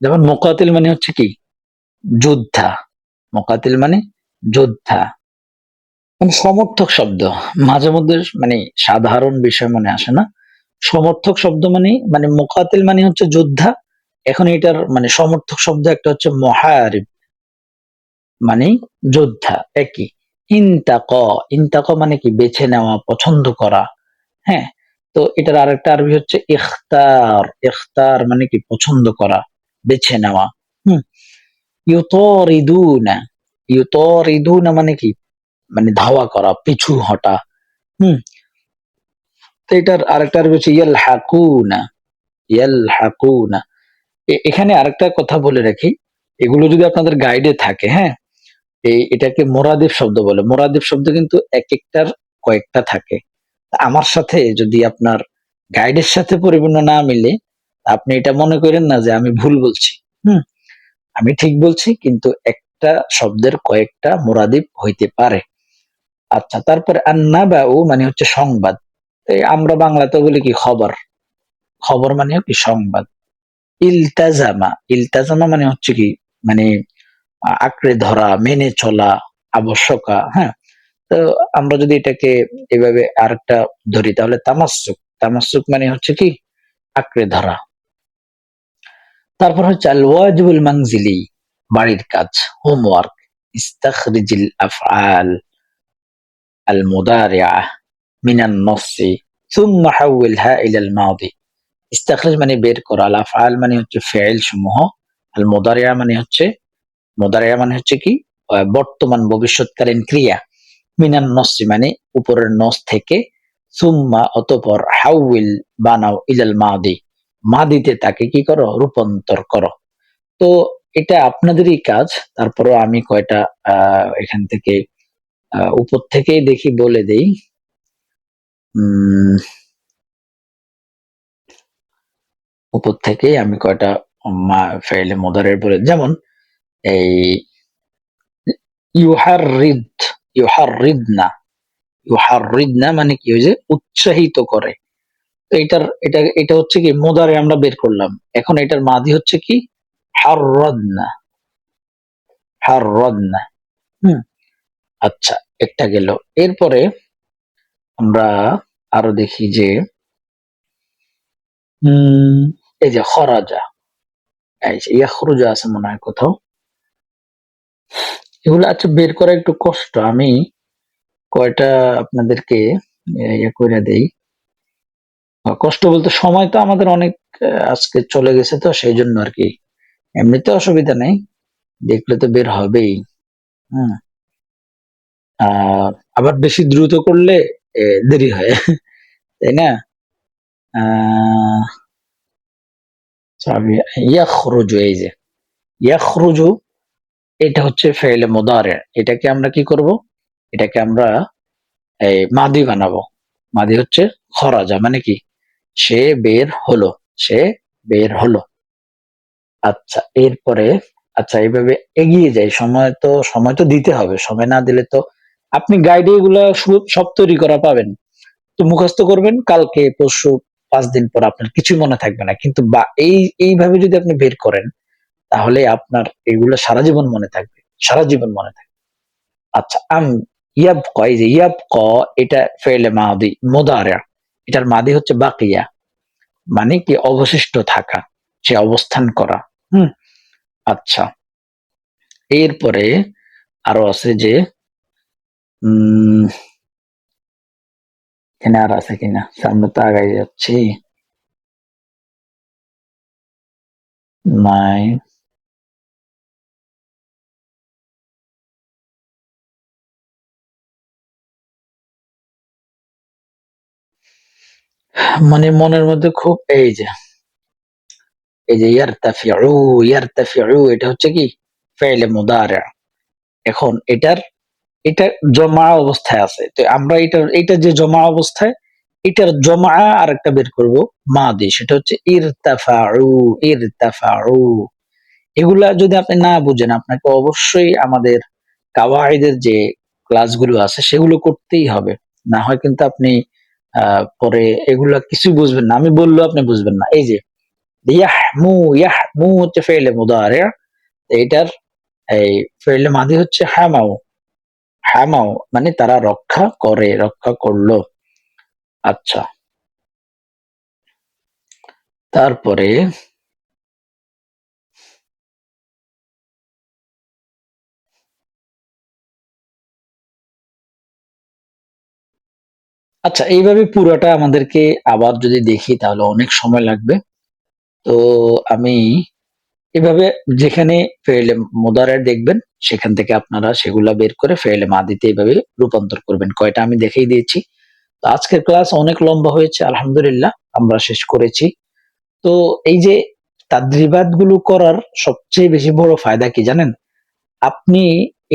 যেমন মুকাতিল মানে হচ্ছে কি, যোদ্ধা, মুকাতিল মানে যোদ্ধা, মানে সমর্থক শব্দ। মাঝে মধ্যে মানে সাধারণ বিষয় মনে আসে না, সমর্থক শব্দ মানে, মানে মুকাতিল মানে হচ্ছে যোদ্ধা, এখন এটার মানে সমর্থক শব্দ একটা হচ্ছে মুহারিব, মানে যোদ্ধা একই। ইনতাক, ইনতাক মানে কি, বেছে নেওয়া, পছন্দ করা। হ্যাঁ, তো এটার আরেকটা আরবি হচ্ছে ইখতার, ইখতার মানে কি, পছন্দ করা, বেছে নেওয়া। হুম, ইউতরিদুনা, ইউতরিদুনা মানে কি, মানে ধাওয়া করা, পিছু হটা। হুম, তো এটার আরেকটা আরবি হচ্ছে ইয়ালহাকুনা, ইয়ালহাকুনা। এখানে আরেকটা কথা বলে রাখি, এগুলো যদি আপনাদের গাইডে থাকে, হ্যাঁ, এটাকে মোরাদেফ শব্দ বলে। মোরাদেফ শব্দ কিন্তু এক একটার কয়েকটা থাকে। আমার সাথে যদি আপনার গাইডের সাথে পরিপূর্ণ না মিলে, আপনি এটা মনে করেন না যে আমি ভুল বলছি। হুম, আমি ঠিক বলছি, কিন্তু একটা শব্দের কয়েকটা মোরাদিফ হইতে পারে। আচ্ছা, তারপরে আন্নাবাউ মানে হচ্ছে সংবাদ। এই আমরা বাংলাতে বলি কি, খবর, খবর মানে কি সংবাদ। ইলতাজামা, ইলতাজামা মানে হচ্ছে কি, মানে আঁকড়ে ধরা, মেনে চলা, আবশ্যকা। হ্যাঁ, তো আমরা যদি এটাকে এভাবে আরেকটা ধরি, তাহলে তামাসসুক, তামাসসুক মানে হচ্ছে কি, আঁকড়ে ধরা। তারপর হচ্ছে আল ওয়াজিবুল মানজিলি, বাড়ির কাজ, হোমওয়ার্ক। ইস্তাখরিজিল আফআল আল মুদারিআ মিনান নসি সুম্মা হাউইলহা ইলাল মাদি। ইস্তাখরিজ মানে বের করা, আল আফআল মানে হচ্ছে ফেইল সমূহ, আল মুদারিআ মানে হচ্ছে, মুদারিআ মানে হচ্ছে কি, বর্তমান ভবিষ্যৎকালীন ক্রিয়া, মিনান নসি মানে উপরের নস থেকে, সুম্মা অতঃপর, হাউইল বানাও, ইলাল মাদি মাদিতে তাকে কি করো, রূপান্তর করো। তো এটা আপনাদেরই কাজ। তারপরেও আমি কয়টা এখান থেকে উপর থেকেই দেখি বলে দেই। উম উপর থেকেই আমি কয়টা ফেইলে মুদারের বলে, যেমন এই ইউহাররিদ, ইউহাররিদনা, ইউহাররিদনা মানে কি, ওই যে উৎসাহিত করে। তো এটা হচ্ছে কি, মুদারে আমরা বের করলাম, এখন এটার মাদি হচ্ছে কি, হাররাদনা, হাররাদনা। হুম, আচ্ছা, একটা গেল। এরপরে আমরা আরো দেখি যে এই যে খরাজা, এই যে ইয়াখরুজা আছে মনে হয় কোথাও, এগুলো আচ্ছা বের করা একটু কষ্ট, আমি কয়টা আপনাদেরকে ইয়ে করে দেই। কষ্ট বলতে সময় তো আমাদের অনেক আজকে চলে গেছে, তো সেই জন্য আর কি। এমনিতে অসুবিধা নেই, দেখলে তো বের হবেই। হুম, আবার বেশি দ্রুত করলে দেরি হয়, তাই না? আহ ইয়াখরুজু, এই যে ইয়াখরুজু, এটা হচ্ছে ফেইলে মুদারে। এটাকে আমরা কি করব, এটাকে আমরা এই মাদি বানাবো। মাদি হচ্ছে খরাজা, মানে কি, সে বের হলো, সে বের হলো। আচ্ছা, এরপরে আচ্ছা এইভাবে এগিয়ে যাই, সময় তো দিতে হবে, সময় না দিলে তো আপনি গাইডে এগুলা সব তৈরি করা পাবেন, তো মুখস্থ করবেন, কালকে পরশু 5 দিন পর আপনার কিছু মনে থাকবে না, কিন্তু বা এইভাবে যদি আপনি বের করেন, তাহলে আপনার এগুলো সারা জীবন মনে থাকবে, সারা জীবন মনে থাকবে। আচ্ছা ইয়াবকা, এই যে ইয়াবকা, এটা ফেলে মাদি মুদারি, এটার মাদি হচ্ছে বাকিয়া, মানে কি অবশিষ্ট থাকা, সে অবস্থান করা। হুম। আচ্ছা, এরপরে আরো আছে যে উম এখানে আর আছে কিনা, সামনে তো আগাই যাচ্ছি। নাই, মানে মনের মধ্যে খুব এই যে ইয়ারতাফিউ, এটা হচ্ছে কি ফেলে মুদারি। এখন এটা জমা অবস্থায় আছে, তো আমরা এটা যে জমা অবস্থায়, এটার জমা আর একটা বের করব মাদি, সেটা হচ্ছে ইরতাফাউ। এগুলা যদি আপনি না বুঝেন, আপনাকে অবশ্যই আমাদের কাওয়াইদের যে ক্লাসগুলো আছে সেগুলো করতেই হবে। না হয় কিন্তু আপনি পরে এগুলা কিছুই বুঝবেন না, আমি বললেও আপনি বুঝবেন না। এই যে ইয়াহমু হচ্ছে ফেলে মুদারি, এটার এই ফেলে মাদি হচ্ছে হামাও। হামাও মানে তারা রক্ষা করে, রক্ষা করলো। আচ্ছা, তারপরে আচ্ছা, এইভাবে পুরোটা আমাদেরকে আবার যদি দেখি তাহলে অনেক সময় লাগবে। তো আমি এভাবে যেখানে ফেলে মুদারার দেখবেন, সেখান থেকে আপনারা সেগুলা বের করে ফেলে মাদিতে এইভাবে রূপান্তর করবেন। কয়টা আমি দেখিয়ে দিয়েছি। তো আজকের ক্লাস অনেক লম্বা হয়েছে, আলহামদুলিল্লাহ আমরা শেষ করেছি। তো এই যে তাদরিবাত গুলো করার সবচেয়ে বেশি বড় ফায়দা কি জানেন? আপনি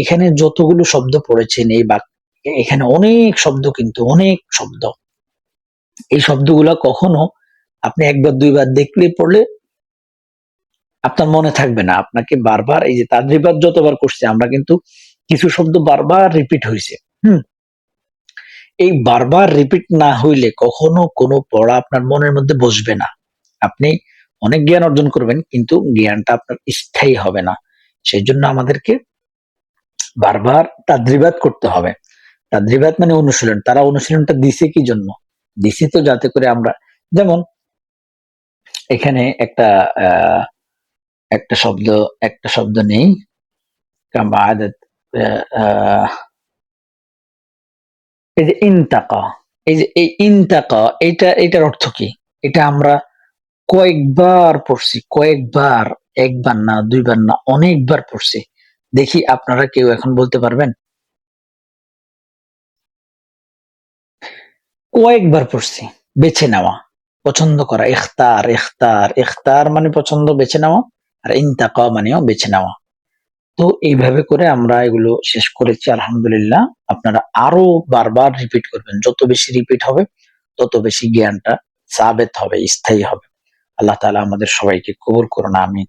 এখানে যতগুলো শব্দ পড়েছেন এই বাক্যে, এখানে অনেক শব্দ, কিন্তু অনেক শব্দ। এই শব্দগুলা কখনো আপনি একবার দুইবার দেখলে পড়লে আপনার মনে থাকবে না। আপনাকে বারবার, এই যে তাদরিবাত যতবার করছি আমরা, কিন্তু কিছু শব্দ বারবার রিপিট হয়েছে। হুম। এই বারবার রিপিট না হইলে কখনো কোনো পড়া আপনার মনের মধ্যে বসবে না। আপনি অনেক জ্ঞান অর্জন করবেন, কিন্তু জ্ঞানটা আপনার স্থায়ী হবে না। সেই জন্য আমাদেরকে বারবার তাদরিবাত করতে হবে। তাদরিবাত মানে অনুশীলন। তারা অনুশীলনটা দিছে কি জন্য? দিছে তো যাতে করে আমরা, যেমন এখানে আহ একটা শব্দ নেই, কামা আদাত, আহ এই যে ইনতাকা, এই যে এই ইনতাকা, এটার অর্থ কি? এটা আমরা কয়েকবার পড়ছি, কয়েকবার, একবার না, দুইবার না, অনেকবার পড়ছি। দেখি আপনারা কেউ এখন বলতে পারবেন? কয়েকবার পড়ছি। বেছে নেওয়া, পছন্দ করা, ইখতার, ইখতার, ইখতার মানে পছন্দ, বেছে নেওয়া। আর ইনতাকা মানেও বেছে নেওয়া। তো এইভাবে করে আমরা এগুলো শেষ করেছি, আলহামদুলিল্লাহ। আপনারা আরো বারবার রিপিট করবেন, যত বেশি রিপিট হবে তত বেশি জ্ঞানটা সাবেত হবে, স্থায়ী হবে। আল্লাহ তাআলা আমাদের সবাইকে কবুল করুন, আমিন।